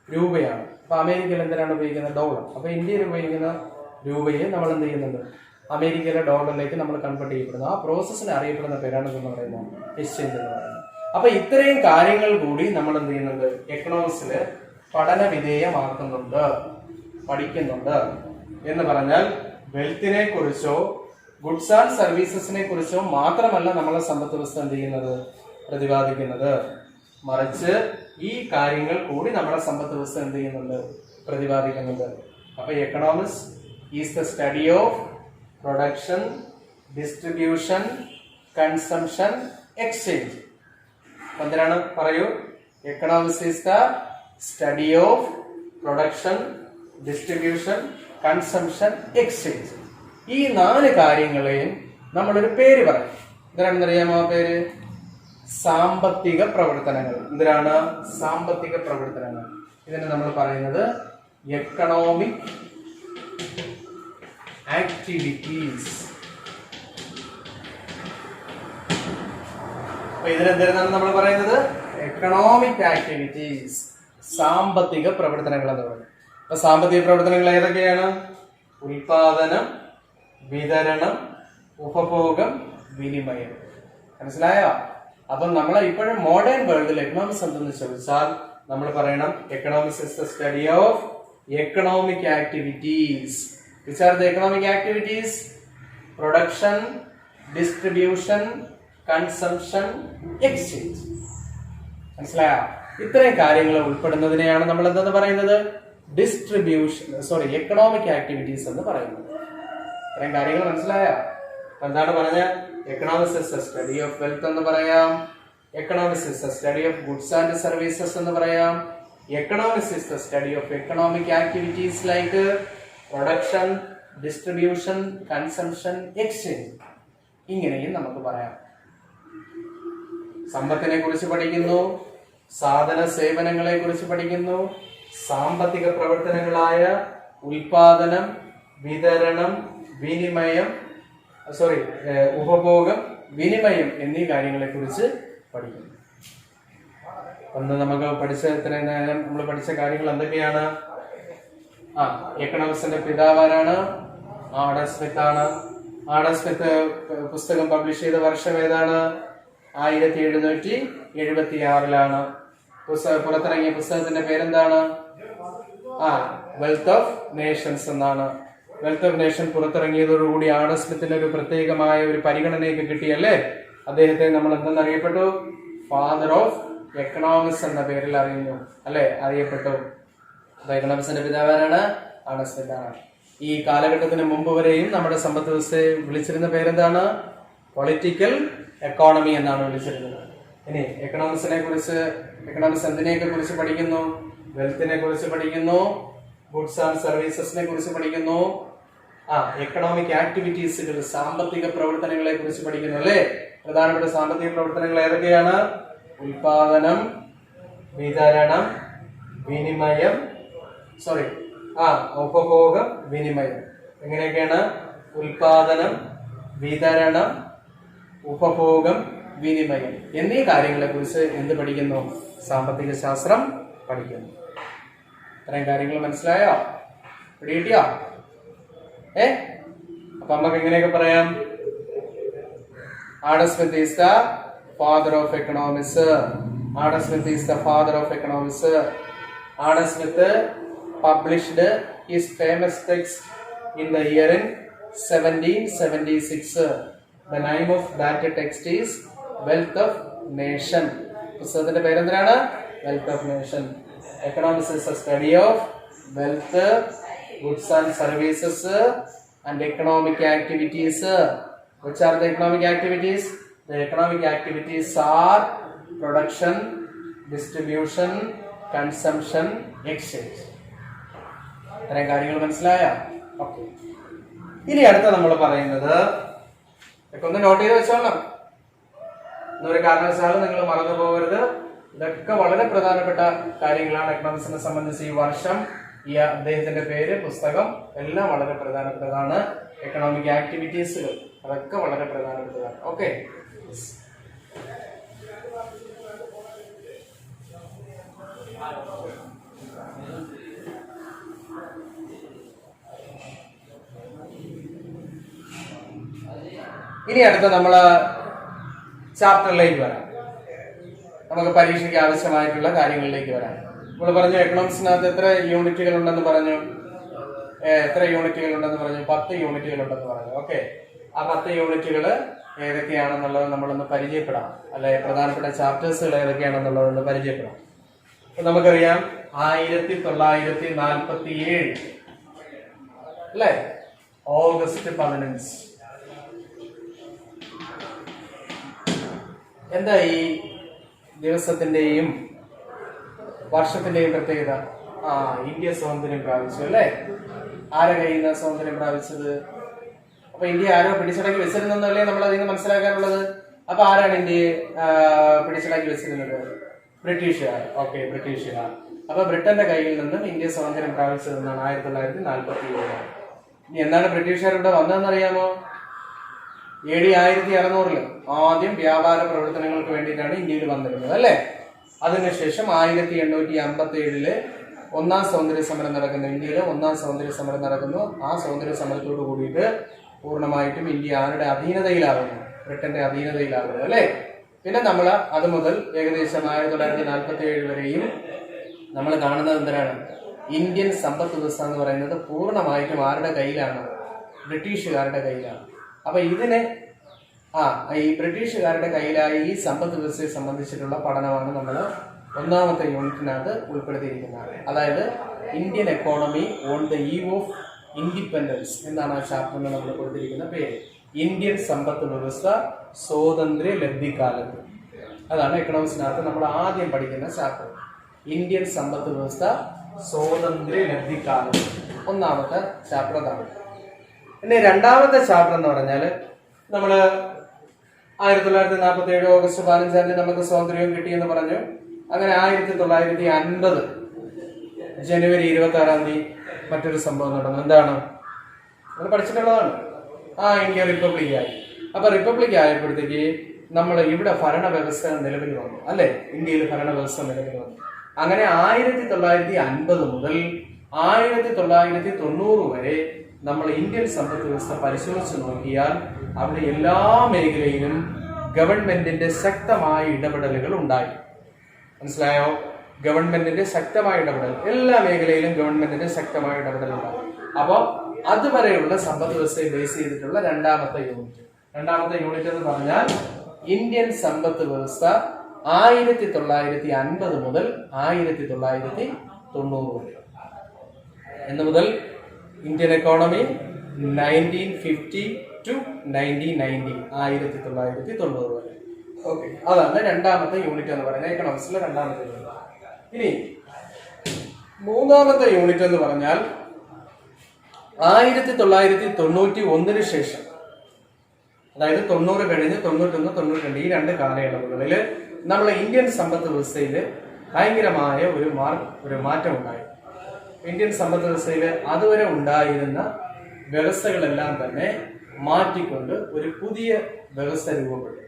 രൂപയാണ്. അപ്പൊ അമേരിക്കയിൽ എന്തിനാണ് ഉപയോഗിക്കുന്നത്? ഡോളർ. അപ്പൊ ഇന്ത്യയിൽ ഉപയോഗിക്കുന്ന രൂപയെ നമ്മൾ എന്ത് ചെയ്യുന്നുണ്ട്? അമേരിക്കയിലെ ഡോളറിലേക്ക് നമ്മൾ കൺവേർട്ട് ചെയ്യപ്പെടുന്നു. ആ പ്രോസസ്സിന് അറിയപ്പെടുന്ന പേരാണ് എന്ന് പറയുന്നത് എക്സ്ചേഞ്ച് എന്ന് പറയുന്നത്. അപ്പൊ ഇത്രയും കാര്യങ്ങൾ കൂടി നമ്മൾ എന്ത് ചെയ്യുന്നുണ്ട്? എക്കണോമിക്സില് പഠന വിധേയമാക്കുന്നുണ്ട്, പഠിക്കുന്നുണ്ട്. എന്ന് പറഞ്ഞാൽ വെൽത്തിനെ കുറിച്ചോ ഗുഡ്സ് ആൻഡ് സർവീസസിനെ കുറിച്ചോ മാത്രമല്ല നമ്മളെ സമ്പദ് വ്യവസ്ഥ എന്ത് ചെയ്യുന്നത്? പ്രതിപാദിക്കുന്നത്. മറിച്ച് ഈ കാര്യങ്ങൾ കൂടി നമ്മുടെ സമ്പദ് വ്യവസ്ഥ എന്ത് ചെയ്യുന്നുണ്ട്? പ്രതിപാദിക്കുന്നുണ്ട്. അപ്പൊ economics is the study of production, distribution, consumption, exchange. എന്തിനാണ്? പറയൂ. Economics is the study of production, distribution, consumption, exchange. ഈ 4 കാര്യങ്ങളെയും നമ്മളൊരു പേര് പറയും. എന്തിനാണെന്നറിയാമോ ആ പേര്? സാമ്പത്തിക പ്രവർത്തനങ്ങൾ. എന്തിനാണ്? സാമ്പത്തിക പ്രവർത്തനങ്ങൾ. ഇതിനെ നമ്മൾ പറയുന്നത് എക്കണോമിക് ആക്ടിവിറ്റീസ്. അപ്പൊ ഇതിനെന്തിനാണ് നമ്മൾ പറയുന്നത്? എക്കണോമിക് ആക്ടിവിറ്റീസ്, സാമ്പത്തിക പ്രവർത്തനങ്ങൾ എന്ന് പറയുന്നത്. അപ്പൊ സാമ്പത്തിക പ്രവർത്തനങ്ങൾ ഏതൊക്കെയാണ്? ഉൽപാദനം, വിതരണം, ഉപഭോഗം, വിനിമയം. മനസ്സിലായോ? അപ്പൊ നമ്മളെ ഇപ്പോഴും മോഡേൺ വേൾഡിൽ എക്കണോമിക്സ് എന്തെന്ന് ചോദിച്ചാൽ നമ്മൾ പറയണം economics is the study of economic activities. Which are the economic activities? Production, distribution, consumption, exchange. മനസ്സിലായോ? ഇത്രയും കാര്യങ്ങൾ ഉൾപ്പെടുന്നതിനെയാണ് നമ്മൾ എന്തെന്ന് പറയുന്നത്? എക്കണോമിക് ആക്ടിവിറ്റീസ് എന്ന് പറയുന്നത്. ഇത്രയും കാര്യങ്ങൾ മനസ്സിലായോ? എന്താണ് പറഞ്ഞ? Economics is A study of wealth എന്ന് പറയാം, economics is A study of goods and services എന്ന് പറയാം, economics is the study of economic activities like production, distribution, consumption, exchange. ഇങ്ങനെയും നമുക്ക് പറയാം. സമ്പത്തിനെ കുറിച്ച് പഠിക്കുന്നു, സാധന സേവനങ്ങളെ കുറിച്ച് പഠിക്കുന്നു, സാമ്പത്തിക പ്രവർത്തനങ്ങളായ ഉൽപാദനം, വിതരണം, വിനിമയം, ഉപഭോഗം, വിനിമയം എന്നീ കാര്യങ്ങളെ കുറിച്ച് പഠിക്കുന്നു. ഒന്ന് നമുക്ക് പഠിച്ച ഇത്രയും നേരം നമ്മൾ പഠിച്ച കാര്യങ്ങൾ എന്തൊക്കെയാണ്? എക്കണോമിക്സിന്റെ പിതാവാരാണ്? ആഡം സ്മിത്ത് ആണ്. ആഡം സ്മിത്ത് പുസ്തകം പബ്ലിഷ് ചെയ്ത വർഷം ഏതാണ്? 1776 പുറത്തിറങ്ങിയ പുസ്തകത്തിന്റെ പേരെന്താണ്? വെൽത്ത് ഓഫ് നേഷൻസ് എന്നാണ്. വെൽത്ത് ഓഫ് നേഷൻ പുറത്തിറങ്ങിയതോടുകൂടി ആഡം സ്മിത്തിന് ഒരു പ്രത്യേകമായ ഒരു പരിഗണനയൊക്കെ കിട്ടിയല്ലേ? അദ്ദേഹത്തെ നമ്മൾ എന്തെന്നറിയപ്പെട്ടു? ഫാദർ ഓഫ് എക്കണോമിക്സ് എന്ന പേരിൽ അറിയപ്പെട്ടു. എക്കണോമിക്സിന്റെ പിതാവാരാണ്? ആഡം സ്മിത്ത് ആണ്. ഈ കാലഘട്ടത്തിന് മുമ്പ് വരെയും നമ്മുടെ സമ്പദ് വ്യവസ്ഥയെ വിളിച്ചിരുന്ന പേരെന്താണ്? പൊളിറ്റിക്കൽ എക്കോണമി എന്നാണ് വിളിച്ചിരുന്നത്. ഇനി എക്കണോമിക്സ് എന്തിനെയൊക്കെ കുറിച്ച് പഠിക്കുന്നു? വെൽത്തിനെ കുറിച്ച് പഠിക്കുന്നു, ഗുഡ്സ് ആൻഡ് സർവീസസിനെ കുറിച്ച് പഠിക്കുന്നു, എക്കണോമിക് ആക്ടിവിറ്റീസുകൾ, സാമ്പത്തിക പ്രവർത്തനങ്ങളെ കുറിച്ച് പഠിക്കുന്നു അല്ലേ? പ്രധാനപ്പെട്ട സാമ്പത്തിക പ്രവർത്തനങ്ങൾ ഏതൊക്കെയാണ്? ഉൽപാദനം, വിതരണം, വിനിമയം, ഉപഭോഗം, വിനിമയം. എങ്ങനെയൊക്കെയാണ്? ഉൽപാദനം, വിതരണം, ഉപഭോഗം, വിനിമയം എന്നീ കാര്യങ്ങളെ കുറിച്ച് എന്ത് പഠിക്കുന്നു? സാമ്പത്തിക ശാസ്ത്രം പഠിക്കുന്നു. ഇത്രയും കാര്യങ്ങൾ മനസ്സിലായോ? പിടികിട്ടിയോ? അപ്പൊ നമുക്ക് എങ്ങനെയൊക്കെ പറയാം? Adam Smith is the father of economics. Adam Smith is the father of economics. Adam Smith published his famous text in the year 1776. The name of that text is Wealth of Nation. പുസ്തകത്തിന്റെ പേരെന്താണ്? Wealth of Nation. Economics is a study of wealth, goods and services and economic activities. Which are the economic activities? The economic activities are production, distribution, consumption, exchange. ഇത്രയും കാര്യങ്ങൾ മനസ്സിലായോ? Okay. ഇനി അടുത്ത നമ്മൾ പറയുന്നത് ഒന്ന് നോട്ട് ചെയ്ത് വെച്ചോളാം. എന്നൊരു കാരണവശാലും നിങ്ങൾ മറന്നു പോകരുത്. ഇതൊക്കെ വളരെ പ്രധാനപ്പെട്ട കാര്യങ്ങളാണ് എക്കണോമിക്സിനെ സംബന്ധിച്ച്. ഈ വർഷം ഈ അദ്ദേഹത്തിന്റെ പേര്, പുസ്തകം എല്ലാം വളരെ പ്രധാനപ്പെട്ടതാണ്. എക്കണോമിക് ആക്ടിവിറ്റീസുകൾ അതൊക്കെ വളരെ പ്രധാനപ്പെട്ടതാണ്. ഓക്കെ. ഇനി അടുത്ത നമ്മള് ചാപ്റ്ററിലേക്ക് വരാം. നമുക്ക് പരീക്ഷയ്ക്ക് ആവശ്യമായിട്ടുള്ള കാര്യങ്ങളിലേക്ക് വരാം. നമ്മൾ പറഞ്ഞു എക്കണോമിക്സിനകത്ത് എത്ര യൂണിറ്റുകൾ ഉണ്ടെന്ന് പറഞ്ഞു? 10 യൂണിറ്റുകൾ ഉണ്ടെന്ന് പറഞ്ഞു. ഓക്കെ. ആ 10 യൂണിറ്റുകൾ ഏതൊക്കെയാണെന്നുള്ളത് നമ്മളൊന്ന് പരിചയപ്പെടാം. അല്ലെ, പ്രധാനപ്പെട്ട ചാപ്റ്റേഴ്സുകൾ ഏതൊക്കെയാണെന്നുള്ളതൊന്ന് പരിചയപ്പെടാം. നമുക്കറിയാം 1947 അല്ലെ, ഓഗസ്റ്റ് 15. എന്താ ഈ ദിവസത്തിന്റെയും വർഷത്തിന്റെയും പ്രത്യേകത? ഇന്ത്യ സ്വാതന്ത്ര്യം പ്രാപിച്ചു അല്ലെ. ആരെ കയ്യിൽ നിന്ന് സ്വാതന്ത്ര്യം പ്രാപിച്ചത്? അപ്പൊ ഇന്ത്യ ആരോ പിടിച്ചടക്കി വെച്ചിരുന്നല്ലേ നമ്മൾ അതിൽ നിന്ന് മനസ്സിലാക്കാനുള്ളത്. അപ്പൊ ആരാണ് ഇന്ത്യയെ പിടിച്ചടക്കി വെച്ചിരുന്നത്? ബ്രിട്ടീഷുകാർ. ഓക്കെ, ബ്രിട്ടീഷുകാർ. അപ്പൊ ബ്രിട്ടന്റെ കയ്യിൽ നിന്നും ഇന്ത്യ സ്വാതന്ത്ര്യം പ്രാപിച്ചതെന്നാണ് 1947. ഇനി എന്താണ് ബ്രിട്ടീഷുകാർ ഇവിടെ വന്നതെന്നറിയാമോ? AD 1600 ആദ്യം വ്യാപാര പ്രവർത്തനങ്ങൾക്ക് വേണ്ടിയിട്ടാണ് ഇന്ത്യയിൽ വന്നിരുന്നത് അല്ലെ. അതിനുശേഷം 1857 ഒന്നാം സ്വാതന്ത്ര്യ സമരം നടക്കുന്നു. ഇന്ത്യയിലെ ഒന്നാം സ്വാതന്ത്ര്യ സമരം നടക്കുന്നു. ആ സ്വാതന്ത്ര്യ സമരത്തോട് കൂടിയിട്ട് പൂർണ്ണമായിട്ടും ഇന്ത്യ ആരുടെ അധീനതയിലാകുന്നു? ബ്രിട്ടന്റെ അധീനതയിലാകുന്നു അല്ലെ. പിന്നെ നമ്മൾ അത് മുതൽ ഏകദേശം 1947 വരെയും നമ്മൾ കാണുന്നത് എന്തിനാണ്? ഇന്ത്യൻ സമ്പദ് വ്യവസ്ഥ എന്ന് പറയുന്നത് പൂർണ്ണമായിട്ടും ആരുടെ കയ്യിലാണ്? ബ്രിട്ടീഷുകാരുടെ കയ്യിലാണ്. അപ്പൊ ഇതിനെ ഈ ബ്രിട്ടീഷുകാരുടെ കയ്യിലായി ഈ സമ്പദ് വ്യവസ്ഥയെ സംബന്ധിച്ചിട്ടുള്ള പഠനമാണ് നമ്മൾ ഒന്നാമത്തെ യൂണിറ്റിനകത്ത് ഉൾപ്പെടുത്തിയിരിക്കുന്നത്. അതായത് Indian economy on the eve of independence എന്നാണ് ആ ചാപ്റ്ററിന് നമ്മൾ കൊടുത്തിരിക്കുന്ന പേര്. ഇന്ത്യൻ സമ്പദ് വ്യവസ്ഥ സ്വാതന്ത്ര്യ ലബ്ധിക്കാലത്ത്. അതാണ് എക്കണോമിക്സിനകത്ത് നമ്മൾ ആദ്യം പഠിക്കുന്ന ചാപ്റ്റർ. ഇന്ത്യൻ സമ്പദ് വ്യവസ്ഥ സ്വാതന്ത്ര്യ ലബ്ധിക്കാലത്ത് ഒന്നാമത്തെ ചാപ്റ്റർ അതാണ്. പിന്നെ രണ്ടാമത്തെ ചാപ്റ്റർ എന്ന് പറഞ്ഞാൽ നമ്മൾ 1947 ഓഗസ്റ്റ് 15 നമുക്ക് സ്വാതന്ത്ര്യം കിട്ടിയെന്ന് പറഞ്ഞു. അങ്ങനെ 1950 ജനുവരി 26 മറ്റൊരു സംഭവം നടന്നു. എന്താണ്? നമ്മൾ പഠിച്ചിട്ടുള്ളതാണ്. ഇന്ത്യ റിപ്പബ്ലിക് ആയി. അപ്പൊ റിപ്പബ്ലിക് ആയപ്പോഴത്തേക്ക് നമ്മൾ ഇവിടെ ഭരണവ്യവസ്ഥ നിലവിൽ വന്നു, അല്ലെ? ഇന്ത്യയിൽ ഭരണവ്യവസ്ഥ നിലവിൽ വന്നു. അങ്ങനെ 1950 മുതൽ 1990 വരെ നമ്മൾ ഇന്ത്യൻ സമ്പദ് വ്യവസ്ഥ പരിശോധിച്ച് നോക്കിയാൽ അവിടെ എല്ലാ മേഖലയിലും ഗവൺമെന്റിന്റെ ശക്തമായ ഇടപെടലുകൾ ഉണ്ടായി. മനസ്സിലായോ? ഗവൺമെന്റിന്റെ ശക്തമായ ഇടപെടൽ, എല്ലാ മേഖലയിലും ഗവൺമെന്റിന്റെ ശക്തമായ ഇടപെടൽ ഉണ്ടായി. അപ്പോൾ അതുവരെയുള്ള സമ്പദ് വ്യവസ്ഥയെ ബേസ് ചെയ്തിട്ടുള്ള രണ്ടാമത്തെ യൂണിറ്റ് എന്ന് പറഞ്ഞാൽ ഇന്ത്യൻ സമ്പദ് വ്യവസ്ഥ 1950 മുതൽ 1990 വരെ. എന്ന് മുതൽ ഇന്ത്യൻ എക്കോണമി 1950 to 1990, 1990 വരെ. ഓക്കെ, അതാണ് രണ്ടാമത്തെ യൂണിറ്റ് എന്ന് പറയുന്നത്, എക്കണോമിക്സിലെ രണ്ടാമത്തെ യൂണിറ്റ്. ഇനി മൂന്നാമത്തെ യൂണിറ്റ് എന്ന് പറഞ്ഞാൽ 1991 ശേഷം, അതായത് 90 കഴിഞ്ഞ് 91, 92 ഈ രണ്ട് കാലയളവുകളിൽ നമ്മളെ ഇന്ത്യൻ സമ്പദ് വ്യവസ്ഥയിൽ ഭയങ്കരമായ ഒരു മാറ്റം ഉണ്ടായി. ഇന്ത്യൻ സമ്പദ് വ്യവസ്ഥയിൽ അതുവരെ ഉണ്ടായിരുന്ന വ്യവസ്ഥകളെല്ലാം തന്നെ മാറ്റിക്കൊണ്ട് ഒരു പുതിയ വ്യവസ്ഥ രൂപപ്പെട്ടു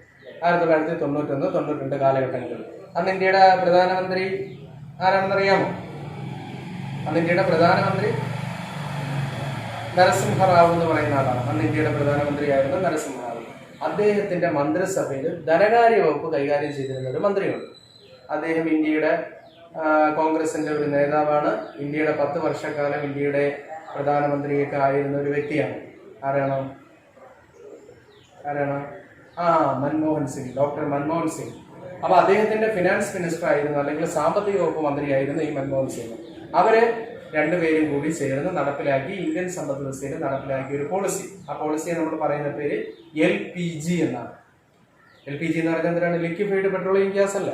1991, 92 കാലഘട്ടങ്ങളിൽ. അന്ന് ഇന്ത്യയുടെ പ്രധാനമന്ത്രി ആരാണെന്നറിയാമോ? അന്ന് ഇന്ത്യയുടെ പ്രധാനമന്ത്രി നരസിംഹറാവു എന്ന് പറയുന്ന ആളാണ്. അന്ന് ഇന്ത്യയുടെ പ്രധാനമന്ത്രിയായിരുന്ന നരസിംഹറാവു. അദ്ദേഹത്തിന്റെ മന്ത്രിസഭയിൽ ധനകാര്യ വകുപ്പ് കൈകാര്യം ചെയ്തിരുന്ന ഒരു മന്ത്രിയുണ്ട്. അദ്ദേഹം ഇന്ത്യയുടെ കോൺഗ്രസിന്റെ ഒരു നേതാവാണ്. ഇന്ത്യയുടെ 10 വർഷക്കാലം ഇന്ത്യയുടെ പ്രധാനമന്ത്രിയൊക്കെ ആയിരുന്ന ഒരു വ്യക്തിയാണ്. ആരാണ്? മൻമോഹൻ സിംഗ്, ഡോക്ടർ മൻമോഹൻ സിംഗ്. അപ്പൊ അദ്ദേഹത്തിന്റെ ഫിനാൻസ് മിനിസ്റ്റർ ആയിരുന്നു, അല്ലെങ്കിൽ സാമ്പത്തിക വകുപ്പ് മന്ത്രിയായിരുന്നു ഈ മൻമോഹൻ സിംഗ്. അവര് രണ്ടുപേരും കൂടി ചേർന്ന് നടപ്പിലാക്കി ഇന്ത്യൻ സമ്പദ് വ്യവസ്ഥയിൽ നടപ്പിലാക്കിയ ഒരു പോളിസി. ആ പോളിസിയെ നമ്മൾ പറയുന്ന പേര് LPG എന്നാണ്. LPG എന്ന് പറഞ്ഞാൽ എന്തിനാണ്? ലിക്വിഫൈഡ് പെട്രോളിയം ഗ്യാസ് അല്ല.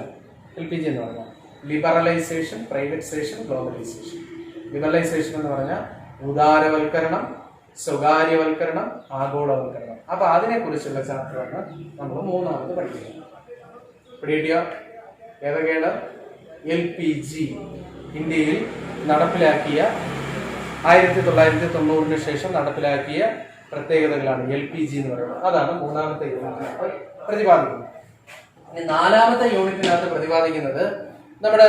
LPG എന്ന് പറഞ്ഞാൽ ലിബറലൈസേഷൻ, പ്രൈവറ്റൈസേഷൻ, ഗ്ലോബലൈസേഷൻ. ലിബറലൈസേഷൻ എന്ന് പറഞ്ഞാൽ ഉദാരവൽക്കരണം, സ്വകാര്യവൽക്കരണം, ആഗോളവൽക്കരണം. അപ്പൊ അതിനെ കുറിച്ചുള്ള ചാപ്റ്ററാണ് നമ്മൾ മൂന്നാമത് പഠിക്കുന്നത്. പിടികിട്ടിയോ? ഏതൊക്കെയാണ്? LPG ഇന്ത്യയിൽ നടപ്പിലാക്കിയ 1990 ശേഷം നടപ്പിലാക്കിയ പ്രത്യേകതകളാണ് LPG എന്ന് പറയുന്നത്. അതാണ് മൂന്നാമത്തെ യൂണിറ്റിനകത്ത് പ്രതിപാദിക്കുന്നത്. ഇനി നാലാമത്തെ യൂണിറ്റിനകത്ത് പ്രതിപാദിക്കുന്നത് നമ്മുടെ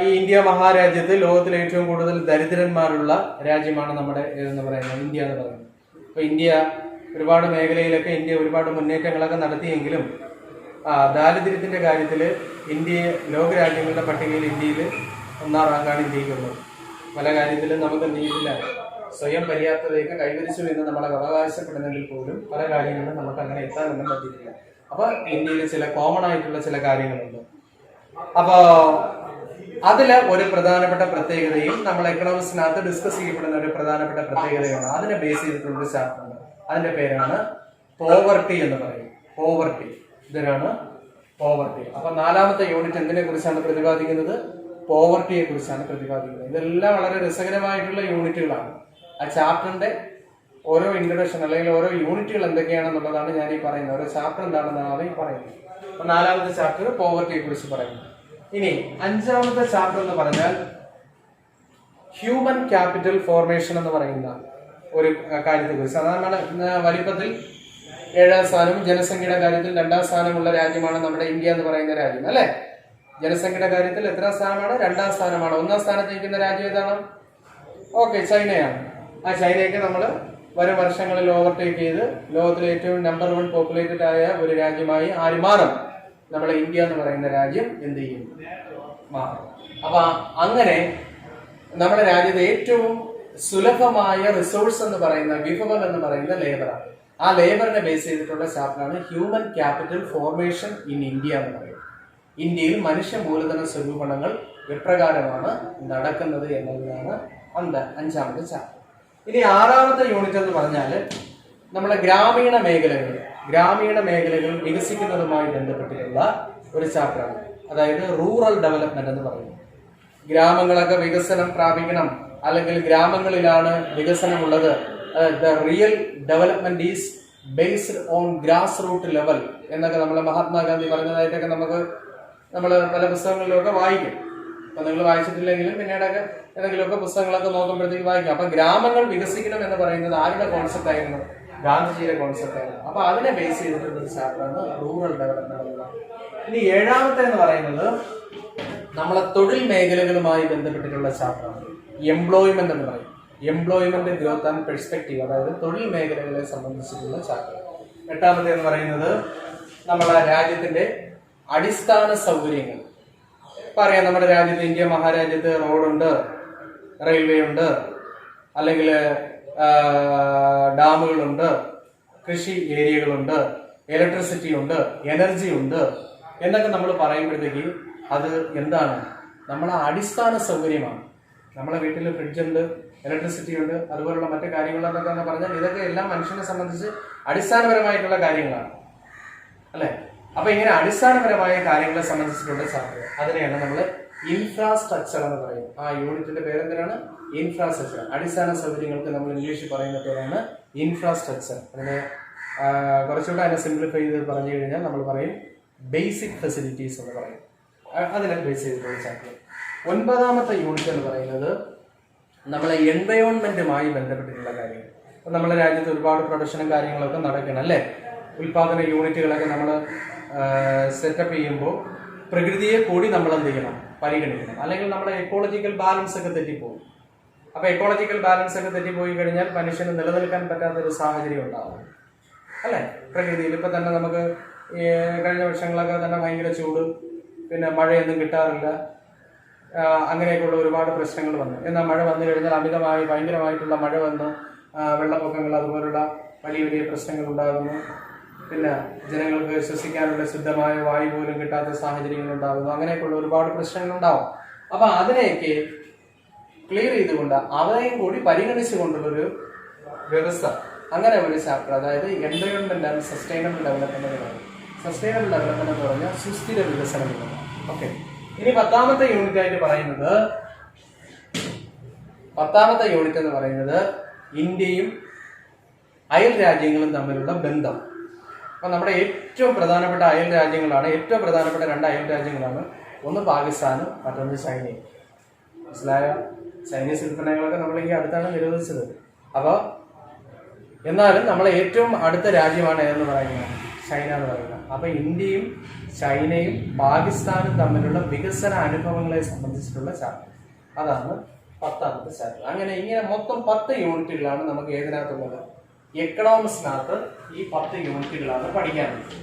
ഈ ഇന്ത്യ മഹാരാജ്യത്ത് ലോകത്തിലെ ഏറ്റവും കൂടുതൽ ദരിദ്രന്മാരുള്ള രാജ്യമാണ് നമ്മുടെ എന്ന് പറയുന്നത്, ഇന്ത്യ എന്ന് പറയുന്നത്. ഇപ്പൊ ഇന്ത്യ ഒരുപാട് മേഖലയിലൊക്കെ ഇന്ത്യ ഒരുപാട് മുന്നേറ്റങ്ങളൊക്കെ നടത്തിയെങ്കിലും ദാരിദ്ര്യത്തിന്റെ കാര്യത്തിൽ ഇന്ത്യ ലോകരാജ്യങ്ങളുടെ പട്ടികയിൽ ഇന്ത്യയിൽ 1ാം റാങ്കാണ് ഇന്ത്യക്കുള്ളത്. പല കാര്യത്തിലും നമുക്ക് എന്ത് ചെയ്തില്ല, സ്വയം പര്യാപ്തതയൊക്കെ കൈവരിച്ചു എന്ന് നമ്മൾ അവകാശപ്പെടുന്നെങ്കിൽ പോലും പല കാര്യങ്ങളിലും നമുക്ക് അങ്ങനെ എത്താനൊന്നും പറ്റിയിട്ടില്ല. അപ്പൊ ഇന്ത്യയിൽ ചില കോമൺ ആയിട്ടുള്ള ചില കാര്യങ്ങളുണ്ട്. അപ്പോ അതിലെ ഒരു പ്രധാനപ്പെട്ട പ്രത്യേകതയും നമ്മൾ എക്കണോമിക്സിനകത്ത് ഡിസ്കസ് ചെയ്യപ്പെടുന്ന ഒരു പ്രധാനപ്പെട്ട പ്രത്യേകതയാണ്. അതിനെ ബേസ് ചെയ്തിട്ടുള്ള ഒരു ചാപ്റ്റർ ഉണ്ട്. അതിന്റെ പേരാണ് പോവർട്ടി എന്ന് പറയും. പോവർട്ടി. ഇതിനാണ് പോവർട്ടി. അപ്പൊ നാലാമത്തെ യൂണിറ്റ് എന്തിനെ കുറിച്ചാണ് പ്രതിപാദിക്കുന്നത്? പോവർട്ടിയെ കുറിച്ചാണ് പ്രതിപാദിക്കുന്നത്. ഇതെല്ലാം വളരെ രസകരമായിട്ടുള്ള യൂണിറ്റുകളാണ്. ആ ചാപ്റ്ററിന്റെ ഓരോ ഇൻട്രൊഡക്ഷൻ അല്ലെങ്കിൽ ഓരോ യൂണിറ്റുകൾ എന്തൊക്കെയാണെന്നുള്ളതാണ് ഞാൻ ഈ പറയുന്നത്. ഓരോ ചാപ്റ്റർ എന്താണെന്നാണ് ഈ പറയുന്നത്. അപ്പൊ നാലാമത്തെ ചാപ്റ്റർ പോവർട്ടിയെ കുറിച്ച് പറയുന്നു. ഇനി 5ാമത്തെ ചാപ്റ്റർ എന്ന് പറഞ്ഞാൽ ഹ്യൂമൻ ക്യാപിറ്റൽ ഫോർമേഷൻ എന്ന് പറയുന്ന ഒരു കാര്യത്തെ കുറിച്ച്. സാധാരണ വലിപ്പത്തിൽ 7ാം സ്ഥാനവും ജനസംഖ്യയുടെ കാര്യത്തിൽ 2ാം സ്ഥാനമുള്ള രാജ്യമാണ് നമ്മുടെ ഇന്ത്യ എന്ന് പറയുന്ന രാജ്യം, അല്ലെ? ജനസംഖ്യയുടെ കാര്യത്തിൽ എത്രാം സ്ഥാനമാണ്? 2ാം സ്ഥാനമാണ്. 1ാം സ്ഥാനത്ത് നിൽക്കുന്ന രാജ്യം ഏതാണ്? ഓക്കെ, ചൈനയാണ്. ആ ചൈനയൊക്കെ നമ്മൾ വരും വർഷങ്ങളിൽ ഓവർടേക്ക് ചെയ്ത് ലോകത്തിലെ ഏറ്റവും നമ്പർ 1 പോപ്പുലേറ്റഡ് ആയ ഒരു രാജ്യമായി ആര് മാറും? നമ്മുടെ ഇന്ത്യ എന്ന് പറയുന്ന രാജ്യം എന്ത് ചെയ്യും? മാറും. അപ്പൊ അങ്ങനെ നമ്മുടെ രാജ്യത്തെ ഏറ്റവും സുലഭമായ റിസോഴ്സ് എന്ന് പറയുന്ന, വിഭവം എന്ന് പറയുന്ന ലേബറാണ്. ആ ലേബറിനെ ബേസ് ചെയ്തിട്ടുള്ള ചാപ്റ്ററാണ് human capital formation in India എന്ന് പറയുന്നത്. ഇന്ത്യയിൽ മനുഷ്യ മൂലധന സ്വരൂപണങ്ങൾ എപ്രകാരമാണ് നടക്കുന്നത് എന്നതാണ് അഞ്ചാമത്തെ ചാപ്റ്റർ. ഇനി ആറാമത്തെ യൂണിറ്റ് എന്ന് പറഞ്ഞാൽ നമ്മളെ ഗ്രാമീണ മേഖലകൾ വികസിക്കുന്നതുമായി ബന്ധപ്പെട്ടിട്ടുള്ള ഒരു ചാപ്റ്ററാണ്. അതായത് റൂറൽ ഡെവലപ്മെന്റ് എന്ന് പറയുന്നത്. ഗ്രാമങ്ങളൊക്കെ വികസനം പ്രാപിക്കണം, അല്ലെങ്കിൽ ഗ്രാമങ്ങളിലാണ് വികസനമുള്ളത്. The real development is based on grass root level എന്നൊക്കെ നമ്മളെ മഹാത്മാഗാന്ധി പറഞ്ഞതായിട്ടൊക്കെ നമ്മൾ പല പുസ്തകങ്ങളിലൊക്കെ വായിക്കും. അപ്പൊ നിങ്ങൾ വായിച്ചിട്ടില്ലെങ്കിലും പിന്നീടൊക്കെ ഏതെങ്കിലുമൊക്കെ പുസ്തകങ്ങളൊക്കെ നോക്കുമ്പോഴത്തേക്ക് വായിക്കും. അപ്പൊ ഗ്രാമങ്ങൾ വികസിക്കണം എന്ന് പറയുന്നത് ആരുടെ കോൺസെപ്റ്റ് ആയിരുന്നു? ഗാന്ധിജിയുടെ കോൺസെപ്റ്റ് ആയിരുന്നു. അപ്പൊ അതിനെ ബേസ് ചെയ്തിട്ടുള്ള ഒരു ചാപ്റ്ററാണ് റൂറൽ ഡെവലപ്മെന്റ്. ഇനി ഏഴാമത്തെ എന്ന് പറയുന്നത് നമ്മളെ തൊഴിൽ മേഖലകളുമായി ബന്ധപ്പെട്ടിട്ടുള്ള ചാപ്റ്ററാണ് എംപ്ലോയ്മെന്റ് എന്ന് പറയും. എംപ്ലോയ്മെന്റ് ഗ്രോത്ത് ആൻഡ് പെർസ്പെക്റ്റീവ്, അതായത് തൊഴിൽ മേഖലകളെ സംബന്ധിച്ചിട്ടുള്ള ചാപ്റ്റർ. എട്ടാമത്തെ എന്ന് പറയുന്നത് നമ്മളെ രാജ്യത്തിന്റെ അടിസ്ഥാന സൗകര്യങ്ങൾ. പറയാം, നമ്മുടെ രാജ്യത്ത്, ഇന്ത്യ മഹാരാജ്യത്ത് റോഡുണ്ട്, റെയിൽവേ ഉണ്ട്, അല്ലെങ്കിൽ ഡാമുകളുണ്ട്, കൃഷി ഏരിയകളുണ്ട്, ഇലക്ട്രിസിറ്റി ഉണ്ട്, എനർജി ഉണ്ട് എന്നൊക്കെ നമ്മൾ പറയുമ്പോഴത്തേക്ക് അത് എന്താണ്? നമ്മളെ അടിസ്ഥാന സൗകര്യമാണ്. നമ്മളെ വീട്ടിൽ ഫ്രിഡ്ജുണ്ട്, ഇലക്ട്രിസിറ്റി ഉണ്ട്, അതുപോലുള്ള മറ്റു കാര്യങ്ങളെന്നൊക്കെ പറഞ്ഞാൽ ഇതൊക്കെ എല്ലാം മനുഷ്യനെ സംബന്ധിച്ച് അടിസ്ഥാനപരമായിട്ടുള്ള കാര്യങ്ങളാണ്, അല്ലെ? അപ്പൊ ഇങ്ങനെ അടിസ്ഥാനപരമായ കാര്യങ്ങളെ സംബന്ധിച്ചിട്ടുള്ള ചാപ്റ്റർ, അതിനെയാണ് നമ്മൾ ഇൻഫ്രാസ്ട്രക്ചർ എന്ന് പറയുന്നത്. ആ യൂണിറ്റിന്റെ പേരെന്തിനാണ്? ഇൻഫ്രാസ്ട്രക്ചർ. അടിസ്ഥാന സൗകര്യങ്ങൾക്ക് നമ്മൾ ഇംഗ്ലീഷിൽ പറയുന്ന പേരാണ് ഇൻഫ്രാസ്ട്രക്ചർ. അതിനെ കുറച്ചുകൂടെ അതിനെ സിംപ്ലിഫൈ ചെയ്ത് പറഞ്ഞു കഴിഞ്ഞാൽ നമ്മൾ പറയും ബേസിക് ഫെസിലിറ്റീസ് എന്ന് പറയും. അതിനെ ബേസ് ചെയ്തിട്ടുള്ള ചാപ്റ്റർ. ഒൻപതാമത്തെ യൂണിറ്റ് എന്ന് പറയുന്നത് നമ്മളെ എൻവയോൺമെന്റുമായി ബന്ധപ്പെട്ടിട്ടുള്ള കാര്യങ്ങൾ. അപ്പം നമ്മുടെ രാജ്യത്ത് ഒരുപാട് പ്രൊഡക്ഷനും കാര്യങ്ങളൊക്കെ നടക്കണം, അല്ലേ? ഉൽപാദന യൂണിറ്റുകളൊക്കെ നമ്മൾ സെറ്റപ്പ് ചെയ്യുമ്പോൾ പ്രകൃതിയെ കൂടി നമ്മൾ എന്ത് ചെയ്യണം? പരിഗണിക്കണം. അല്ലെങ്കിൽ നമ്മുടെ എക്കോളജിക്കൽ ബാലൻസ് ഒക്കെ തെറ്റിപ്പോകും. അപ്പൊ എക്കോളജിക്കൽ ബാലൻസ് ഒക്കെ തെറ്റിപ്പോയി കഴിഞ്ഞാൽ മനുഷ്യന് നിലനിൽക്കാൻ പറ്റാത്തൊരു സാഹചര്യം ഉണ്ടാവും, അല്ലെ? പ്രകൃതിയിൽ ഇപ്പൊ തന്നെ നമുക്ക് കഴിഞ്ഞ വർഷങ്ങളൊക്കെ തന്നെ ഭയങ്കര ചൂട്, പിന്നെ മഴയൊന്നും കിട്ടാറില്ല, അങ്ങനെയൊക്കെയുള്ള ഒരുപാട് പ്രശ്നങ്ങൾ വന്നു. എന്നാൽ മഴ വന്നു കഴിഞ്ഞാൽ അമിതമായി ഭയങ്കരമായിട്ടുള്ള മഴ വന്ന് വെള്ളപ്പൊക്കങ്ങൾ, അതുപോലുള്ള വലിയ വലിയ പ്രശ്നങ്ങൾ ഉണ്ടാകുന്നു. പിന്നെ ജനങ്ങൾക്ക് ശ്വസിക്കാനുള്ള ശുദ്ധമായ വായു പോലും കിട്ടാത്ത സാഹചര്യങ്ങൾ ഉണ്ടാകുന്നു. അങ്ങനെയൊക്കെയുള്ള ഒരുപാട് പ്രശ്നങ്ങൾ ഉണ്ടാവും. അപ്പൊ അതിനെയൊക്കെ ക്ലിയർ ചെയ്തുകൊണ്ട് അവരെയും കൂടി പരിഗണിച്ചുകൊണ്ടുള്ളൊരു വ്യവസ്ഥ, അങ്ങനെ ഒരു ചാപ്റ്റർ, അതായത് എൻവയോൺമെന്റ് ആൻഡ് സസ്റ്റൈനബിൾ ഡെവലപ്മെന്റ് എന്ന് പറയും. സസ്റ്റൈനബിൾ ഡെവലപ്മെന്റ് എന്ന് പറഞ്ഞാൽ സുസ്ഥിര വികസനം എന്നാണ്. ഓക്കെ. ഇനി പത്താമത്തെ യൂണിറ്റ് എന്ന് പറയുന്നത് ഇന്ത്യയും അയൽ രാജ്യങ്ങളും തമ്മിലുള്ള ബന്ധം. അപ്പൊ നമ്മുടെ ഏറ്റവും പ്രധാനപ്പെട്ട അയൽ രാജ്യങ്ങളാണ്, ഏറ്റവും പ്രധാനപ്പെട്ട രണ്ട് അയൽ രാജ്യങ്ങളാണ്, ഒന്ന് പാകിസ്ഥാനും മറ്റൊന്ന് ചൈനയും. മനസ്സിലായോ? ചൈനീസ് ഉൽപ്പന്നങ്ങളൊക്കെ നമ്മൾ ഈ അടുത്താണ് നിരോധിച്ചത്. അപ്പോൾ എന്നാലും നമ്മളെ ഏറ്റവും അടുത്ത രാജ്യമാണ് ഏതെന്ന് പറയുന്നത്? ചൈന എന്ന് പറയുന്നത്. അപ്പൊ ഇന്ത്യയും ചൈനയും പാകിസ്ഥാനും തമ്മിലുള്ള വികസന അനുഭവങ്ങളെ സംബന്ധിച്ചിട്ടുള്ള ചാപ്റ്റർ, അതാണ് പത്താമത്തെ ചാപ്റ്റർ. ഇങ്ങനെ മൊത്തം 10 യൂണിറ്റുകളാണ് നമുക്ക് ഏതിനകത്തുള്ളത്? എക്കണോമിക്സിനകത്ത് ഈ 10 യൂണിറ്റുകളാണ് പഠിക്കാനുള്ളത്.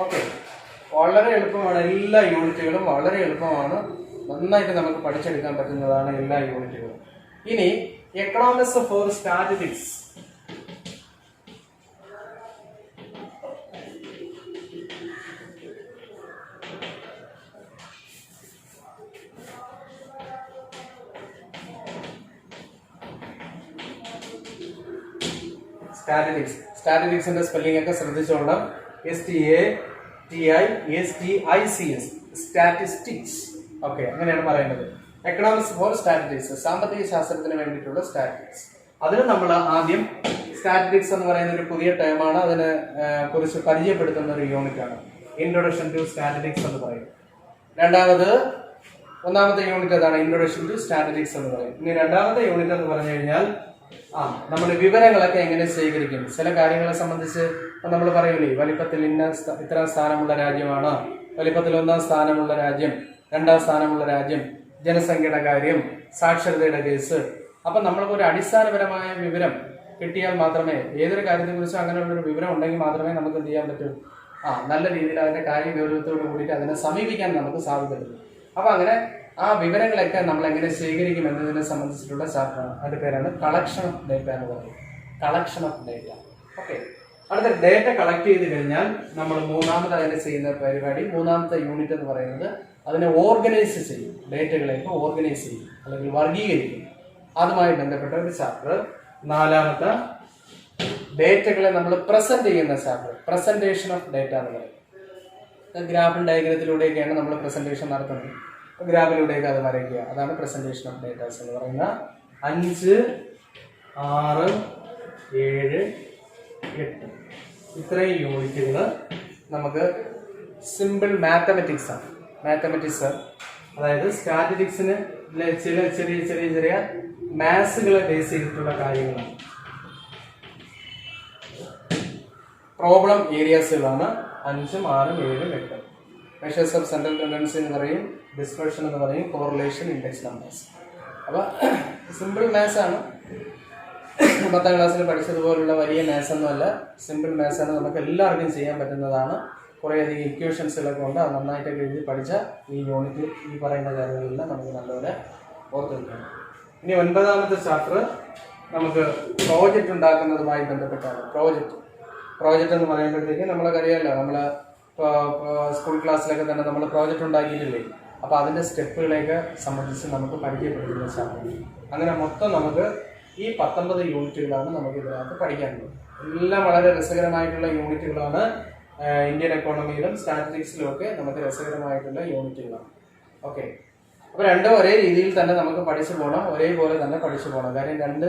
ഓക്കെ, വളരെ എളുപ്പമാണ്. എല്ലാ യൂണിറ്റുകളും വളരെ എളുപ്പമാണ്, നന്നായിട്ട് നമുക്ക് പഠിച്ചെടുക്കാൻ പറ്റുന്നതാണ് എല്ലാ യൂണിറ്റുകളും. ഇനി എക്കണോമിക്സ് ഫോർ സ്റ്റാറ്റിസ്റ്റിക്സ്. സ്റ്റാറ്റിസ്റ്റിക്സിന്റെ സ്പെല്ലിംഗ് ഒക്കെ ശ്രദ്ധിച്ചോളാം. STATISTICS, statistics. ഓക്കെ, അങ്ങനെയാണ് പറയുന്നത്. എക്കണോമിക്സ് ഫോർ സ്റ്റാറ്റിസ്റ്റിക്സ്, സാമ്പത്തിക ശാസ്ത്രത്തിന് വേണ്ടിയിട്ടുള്ള സ്റ്റാറ്റിസ്റ്റിക്സ്. അതിന് നമ്മൾ ആദ്യം സ്റ്റാറ്റിസ്റ്റിക്സ് എന്ന് പറയുന്ന ഒരു പുതിയ ടേമാണ്, അതിനെ കുറിച്ച് പരിചയപ്പെടുത്തുന്ന ഒരു യൂണിറ്റ് ആണ്. ഇൻട്രൊഡക്ഷൻ ടു സ്റ്റാറ്റിസ്റ്റിക്സ് എന്ന് പറയും. ഒന്നാമത്തെ യൂണിറ്റ് അതാണ് ഇൻട്രൊഡക്ഷൻ ടു സ്റ്റാറ്റിസ്റ്റിക്സ് എന്ന് പറയും. ഇനി രണ്ടാമത്തെ യൂണിറ്റ് എന്ന് പറഞ്ഞു കഴിഞ്ഞാൽ നമ്മൾ വിവരങ്ങളൊക്കെ എങ്ങനെ ശേഖരിക്കും, ചില കാര്യങ്ങളെ സംബന്ധിച്ച് നമ്മൾ പറയൂലേ, വലിപ്പത്തിൽ ഇത്ര സ്ഥാനമുള്ള രാജ്യമാണ്, വലിപ്പത്തിൽ 1-ാം സ്ഥാനമുള്ള രാജ്യം, 2-ാം സ്ഥാനമുള്ള രാജ്യം, ജനസംഖ്യയുടെ കാര്യം, സാക്ഷരതയുടെ കേസ്. അപ്പൊ നമ്മൾക്ക് ഒരു അടിസ്ഥാനപരമായ വിവരം കിട്ടിയാൽ മാത്രമേ, ഏതൊരു കാര്യത്തെ കുറിച്ചും അങ്ങനെയുള്ളൊരു വിവരം ഉണ്ടെങ്കിൽ മാത്രമേ നമുക്ക് എന്ത് ചെയ്യാൻ പറ്റൂ? നല്ല രീതിയിൽ അതിന്റെ കാര്യഗൗരവത്തോട് കൂടിയിട്ട് അതിനെ സമീപിക്കാൻ നമുക്ക് സാധിക്കത്തുള്ളൂ. അപ്പൊ അങ്ങനെ ആ വിവരങ്ങളൊക്കെ നമ്മൾ എങ്ങനെ ശേഖരിക്കും എന്നതിനെ സംബന്ധിച്ചിട്ടുള്ള ചാപ്റ്ററാണ്. അതിന്റെ പേരാണ് കളക്ഷൻ ഓഫ് ഡേറ്റ എന്ന് പറയുന്നത്. Collection of data. ഓക്കെ, അടുത്ത ഡേറ്റ കളക്ട് ചെയ്ത് കഴിഞ്ഞാൽ നമ്മൾ മൂന്നാമത് അതിനെ ചെയ്യുന്ന പരിപാടി, മൂന്നാമത്തെ യൂണിറ്റ് എന്ന് പറയുന്നത് അതിനെ ഓർഗനൈസ് ചെയ്യും. ഡേറ്റകളെയൊക്കെ ഓർഗനൈസ് ചെയ്യും അല്ലെങ്കിൽ വർഗീകരിക്കും. അതുമായി ബന്ധപ്പെട്ട ഒരു ചാപ്റ്റർ. നാലാമത്തെ ഡേറ്റകളെ നമ്മൾ പ്രസന്റ് ചെയ്യുന്ന ചാപ്റ്റർ, പ്രസന്റേഷൻ ഓഫ് ഡേറ്റ എന്ന് പറയും. ഗ്രാഫും ഡയഗ്രത്തിലൂടെയൊക്കെയാണ് നമ്മൾ പ്രസന്റേഷൻ നടത്തുന്നത്. ഗ്രാഫിലൂടെയൊക്കെ അത് വരയ്ക്കുക. അതാണ് പ്രസന്റേഷൻ ഓഫ് ഡേറ്റാസ് എന്ന് പറയുന്ന 5, 6, 7, 8 ഇത്രയും യൂണിറ്റുകൾ നമുക്ക് സിമ്പിൾ മാത്തമെറ്റിക്സ് ആണ്. മാത്തമെറ്റിക്സ് അതായത് സ്റ്റാറ്റിസ്റ്റിക്സിന് ചില ചെറിയ ചെറിയ ചെറിയ മാത്സുകളെ ബേസ് ചെയ്തിട്ടുള്ള കാര്യങ്ങളാണ്. പ്രോബ്ലം ഏരിയാസുകളാണ് 5, 6, 7, 8. മെഷേഴ്സ് ഓഫ് സെൻട്രൽ ടെൻഡൻസി എന്ന് പറയും, ഡിസ്പെർഷൻ എന്ന് പറയും, കോറിലേഷൻ, ഇൻഡെക്സ് നമ്പേഴ്സ്. അപ്പോൾ സിമ്പിൾ മാത്സ് ആണ്. 10ാം ക്ലാസ്സിൽ പഠിച്ചതുപോലുള്ള വലിയ മാത്സ് ഒന്നുമല്ല, സിമ്പിൾ മാത്സ് ആണ്. നമുക്ക് എല്ലാവർക്കും ചെയ്യാൻ പറ്റുന്നതാണ്. കുറേയധികം ഇക്വേഷൻസുകളൊക്കെ ഉണ്ട്. അത് നന്നായിട്ടൊക്കെ എഴുതി പഠിച്ച ഈ യൂണിറ്റ് ഈ പറയുന്ന കാര്യങ്ങളെല്ലാം നമുക്ക് നല്ലപോലെ ഓർത്ത് വയ്ക്കണം. ഇനി 9ാമത്തെ ചാപ്റ്റർ നമുക്ക് പ്രോജക്റ്റ് ഉണ്ടാക്കുന്നതുമായി ബന്ധപ്പെട്ടാണ്. പ്രോജക്റ്റ് എന്ന് പറയുമ്പോഴത്തേക്ക് നമ്മളൊക്കെ അറിയാമല്ലോ, നമ്മൾ സ്കൂൾ ക്ലാസ്സിലൊക്കെ തന്നെ നമ്മൾ പ്രോജക്റ്റ് ഉണ്ടാക്കിയിട്ടില്ലേ. അപ്പോൾ അതിൻ്റെ സ്റ്റെപ്പുകളെയൊക്കെ സംബന്ധിച്ച് നമുക്ക് പരിചയപ്പെടുത്തുന്ന ചാപ്റ്റർ. അങ്ങനെ മൊത്തം നമുക്ക് ഈ 19 യൂണിറ്റുകളാണ് നമുക്ക് ഇതിനകത്ത് പഠിക്കാനുള്ളത്. എല്ലാം വളരെ രസകരമായിട്ടുള്ള യൂണിറ്റുകളാണ്. ഇന്ത്യൻ എക്കോണമിയിലും സ്റ്റാറ്റിസ്റ്റിക്സിലും ഒക്കെ നമുക്ക് രസകരമായിട്ടുള്ള യൂണിറ്റുകളാണ്. ഓക്കെ, അപ്പോൾ രണ്ടും ഒരേ രീതിയിൽ തന്നെ നമുക്ക് പഠിച്ചു പോകണം, ഒരേപോലെ തന്നെ പഠിച്ചു പോകണം. കാര്യം രണ്ട്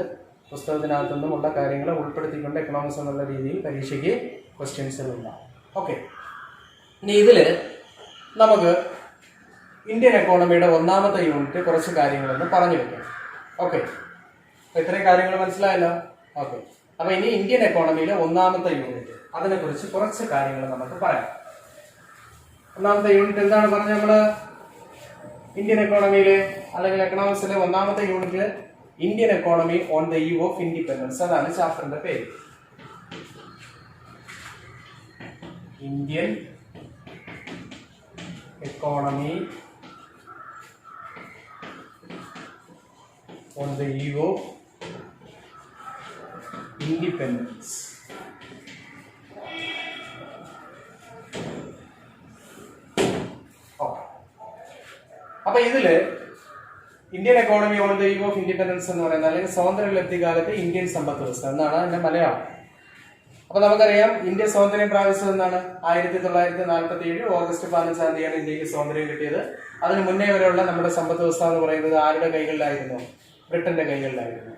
പുസ്തകത്തിനകത്തു നിന്നുമുള്ള കാര്യങ്ങൾ ഉൾപ്പെടുത്തിക്കൊണ്ട് എക്കണോമിക്സ് എന്നുള്ള രീതിയിൽ പരീക്ഷയ്ക്ക് ക്വസ്റ്റ്യൻസുകളുണ്ടാവും. ഓക്കെ, ഇനി ഇതിൽ നമുക്ക് ഇന്ത്യൻ എക്കോണമിയുടെ 1ാമത്തെ യൂണിറ്റ് കുറച്ച് കാര്യങ്ങളൊന്ന് പറഞ്ഞു വെക്കാം. ഓക്കെ, അപ്പോൾ ഇത്രയും കാര്യങ്ങൾ മനസ്സിലായല്ലോ. ഓക്കെ, അപ്പോൾ ഇനി ഇന്ത്യൻ എക്കോണമിയിലെ 1ാമത്തെ യൂണിറ്റ്, അതിനെക്കുറിച്ച് കുറച്ച് കാര്യങ്ങൾ നമുക്ക് പറയാം. 1ാമത്തെ യൂണിറ്റ് എന്താണ് പറഞ്ഞത്? നമ്മൾ ഇന്ത്യൻ എക്കോണമിയിലെ അല്ലെങ്കിൽ എക്കണോമിക്സിലെ 1ാമത്തെ unit Indian economy on the eve of independence. അതാണ് ചാപ്റ്ററിന്റെ പേര്. Indian economy on the eve of independence. അപ്പൊ ഇതില് Indian economy on the eve of independence എന്ന് പറയുന്നത്, അല്ലെങ്കിൽ സ്വാതന്ത്ര്യ കാലത്ത് ഇന്ത്യൻ സമ്പദ് വ്യവസ്ഥ എന്നാണ് അതിന്റെ മലയാളം. അപ്പൊ നമുക്കറിയാം ഇന്ത്യ സ്വാതന്ത്ര്യം പ്രാപിച്ചത് എന്നാണ് 1947 ഓഗസ്റ്റ് 15-ാം തീയതിയാണ് ഇന്ത്യക്ക് സ്വാതന്ത്ര്യം കിട്ടിയത്. അതിന് മുന്നേ വരെയുള്ള നമ്മുടെ സമ്പദ് വ്യവസ്ഥ എന്ന് പറയുന്നത് ആരുടെ കൈകളിലായിരുന്നു? ബ്രിട്ടന്റെ കൈകളിലായിരുന്നു.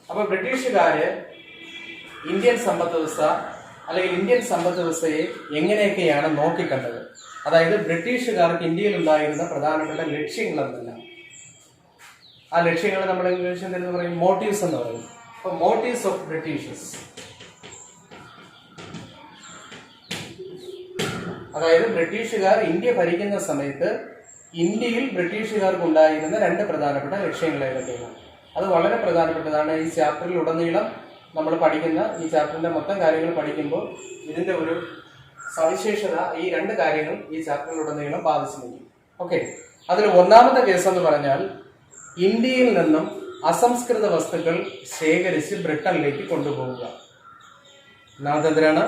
അപ്പൊ ബ്രിട്ടീഷുകാര് ഇന്ത്യൻ സമ്പദ് വ്യവസ്ഥ അല്ലെങ്കിൽ ഇന്ത്യൻ സമ്പദ് വ്യവസ്ഥയെ എങ്ങനെയൊക്കെയാണ് നോക്കിക്കണ്ടത്? അതായത് ബ്രിട്ടീഷുകാർക്ക് ഇന്ത്യയിൽ ഉണ്ടായിരുന്ന പ്രധാനപ്പെട്ട ലക്ഷ്യങ്ങൾ എന്തെല്ലാം? ആ ലക്ഷ്യങ്ങൾ നമ്മൾ ഇംഗ്ലീഷിൽ എന്ന് പറയും മോട്ടീവ്സ് എന്ന് പറയും. അപ്പൊ മോട്ടീവ്സ് ഓഫ് ബ്രിട്ടീഷേഴ്സ്, അതായത് ബ്രിട്ടീഷുകാർ ഇന്ത്യ ഭരിക്കുന്ന സമയത്ത് ഇന്ത്യയിൽ ബ്രിട്ടീഷുകാർക്ക് ഉണ്ടായിരുന്ന 2 പ്രധാനപ്പെട്ട ലക്ഷ്യങ്ങൾ ഏതൊക്കെയാണ്? അത് വളരെ പ്രധാനപ്പെട്ടതാണ്. ഈ ചാപ്റ്ററിൽ ഉടനീളം നമ്മൾ പഠിക്കുന്ന ഈ ചാപ്റ്ററിന്റെ മൊത്തം കാര്യങ്ങൾ പഠിക്കുമ്പോൾ ഇതിന്റെ ഒരു സവിശേഷത ഈ 2 കാര്യങ്ങൾ ഈ ചാപ്റ്ററിലുടനീളം ബാധിച്ചു നിൽക്കും. ഓക്കെ, അതിൽ 1ാമത്തെ കേസ് എന്ന് പറഞ്ഞാൽ ഇന്ത്യയിൽ നിന്നും അസംസ്കൃത വസ്തുക്കൾ ശേഖരിച്ച് ബ്രിട്ടനിലേക്ക് കൊണ്ടുപോവുക. ഒന്നാമതെന്തിനാണ്?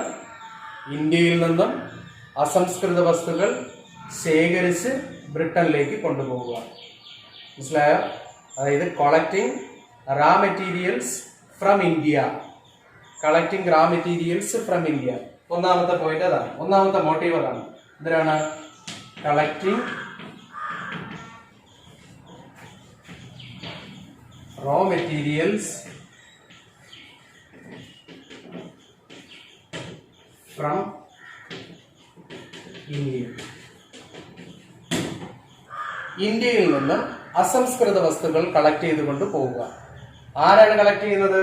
ഇന്ത്യയിൽ നിന്നും അസംസ്കൃത വസ്തുക്കൾ ശേഖരിച്ച് ബ്രിട്ടനിലേക്ക് കൊണ്ടുപോവുക. മനസ്സിലായോ? അതായത് കളക്ടിങ് റാ മെറ്റീരിയൽസ് ഫ്രം ഇന്ത്യ. കളക്ടിങ് റാ മെറ്റീരിയൽസ് ഫ്രം ഇന്ത്യ. 1ാമത്തെ പോയിന്റ് അതാണ്. 1ാമത്തെ മോട്ടീവ് അതാണ്. എന്തിനാണ്? Collecting raw materials from India. ഇന്ത്യയിൽ നിന്നും അസംസ്കൃത വസ്തുക്കൾ കളക്ട് ചെയ്തുകൊണ്ട് പോവുക. ആരാണ് കളക്ട് ചെയ്യുന്നത്?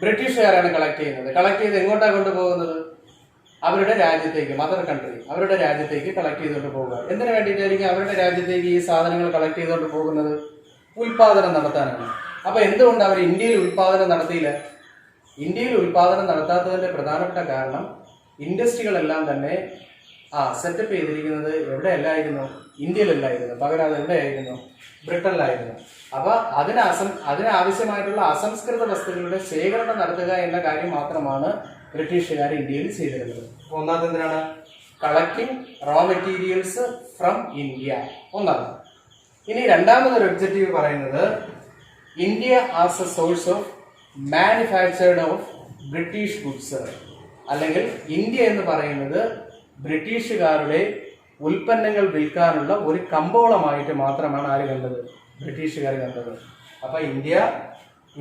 ബ്രിട്ടീഷുകാരാണ് കളക്ട് ചെയ്യുന്നത്. കളക്ട് ചെയ്ത് എങ്ങോട്ടാണ് കൊണ്ടുപോകുന്നത്? അവരുടെ രാജ്യത്തേക്ക്, മദർ കൺട്രി, അവരുടെ രാജ്യത്തേക്ക് കളക്ട് ചെയ്തുകൊണ്ട് പോവുക. എന്തിനു വേണ്ടിയിട്ടായിരിക്കും അവരുടെ രാജ്യത്തേക്ക് ഈ സാധനങ്ങൾ കളക്ട് ചെയ്തുകൊണ്ട് പോകുന്നത്? ഉൽപാദനം നടത്താനാണ്. അപ്പൊ എന്തുകൊണ്ട് അവർ ഇന്ത്യയിൽ ഉൽപാദനം നടത്തിയില്ല? ഇന്ത്യയിൽ ഉൽപാദനം നടത്താത്തതിന്റെ പ്രധാനപ്പെട്ട കാരണം ഇൻഡസ്ട്രികളെല്ലാം തന്നെ സെറ്റപ്പ് ചെയ്തിരിക്കുന്നത് എവിടെയല്ലായിരുന്നു? ഇന്ത്യയിലല്ലായിരുന്നു. പകരം അത് എവിടെയായിരുന്നു? ബ്രിട്ടനിലായിരുന്നു. അപ്പൊ അതിനാവശ്യമായിട്ടുള്ള അസംസ്കൃത വസ്തുക്കളുടെ ശേഖരണം നടത്തുക എന്ന കാര്യം മാത്രമാണ് ബ്രിട്ടീഷുകാർ ഇന്ത്യയിൽ ചെയ്തിരുന്നത്. അപ്പൊ ഒന്നാമത് എന്തിനാണ്? Collecting raw materials from India, ഒന്നാമത്. ഇനി രണ്ടാമതൊരു ഒബ്ജക്റ്റീവ് പറയുന്നത് India as a source of manufactured of British goods, അല്ലെങ്കിൽ ഇന്ത്യ എന്ന് പറയുന്നത് ബ്രിട്ടീഷുകാരുടെ ഉൽപ്പന്നങ്ങൾ വിൽക്കാനുള്ള ഒരു കമ്പോളമായിട്ട് മാത്രമാണ് ആര് കണ്ടത്? ബ്രിട്ടീഷുകാർ കണ്ടത്. അപ്പൊ India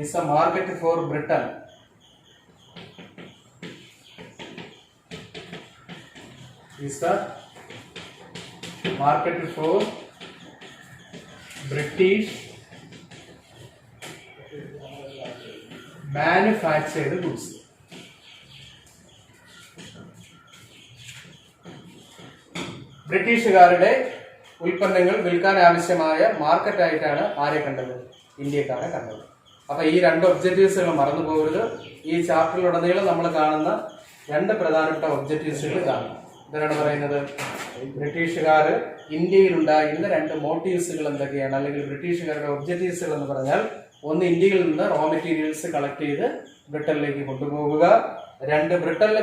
is A market four Britain. Is A market four British manufactured goods. ബ്രിട്ടീഷുകാരുടെ ഉൽപ്പന്നങ്ങൾ വിൽക്കാൻ ആവശ്യമായ മാർക്കറ്റായിട്ടാണ് ആരെ കണ്ടത്? ഇന്ത്യക്കാരെ കണ്ടത്. അപ്പൊ ഈ രണ്ട് ഒബ്ജക്റ്റീവ്സുകൾ മറന്നു പോകരുത്. ഈ ചാപ്റ്ററിലുടനീളം നമ്മൾ കാണുന്ന രണ്ട് പ്രധാനപ്പെട്ട ഒബ്ജക്റ്റീവ്സുകൾ കാണും. ഇതിനാണ് പറയുന്നത് ബ്രിട്ടീഷുകാർ ഇന്ത്യയിൽ ഉണ്ടായിരുന്ന രണ്ട് മോട്ടീവ്സുകൾ എന്തൊക്കെയാണ്, അല്ലെങ്കിൽ ബ്രിട്ടീഷുകാരുടെ ഒബ്ജക്റ്റീവ്സുകൾ എന്ന് പറഞ്ഞാൽ, ഒന്ന് ഇന്ത്യയിൽ നിന്ന് റോ മെറ്റീരിയൽസ് കളക്ട് ചെയ്ത് ബ്രിട്ടനിലേക്ക് കൊണ്ടുപോകുക, രണ്ട് ബ്രിട്ടനിൽ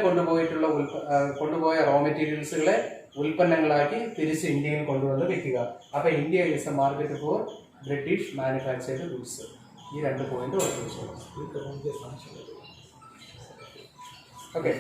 കൊണ്ടുപോയ റോ മെറ്റീരിയൽസുകളെ ഉൽപ്പന്നങ്ങളാക്കി തിരിച്ച് ഇന്ത്യയിൽ കൊണ്ടുവന്ന് വിൽക്കുക. അപ്പൊ India is A market four British manufactured goods. ഈ രണ്ട് പോയിന്റ് ഓർമ്മിച്ചു. ഓക്കെ.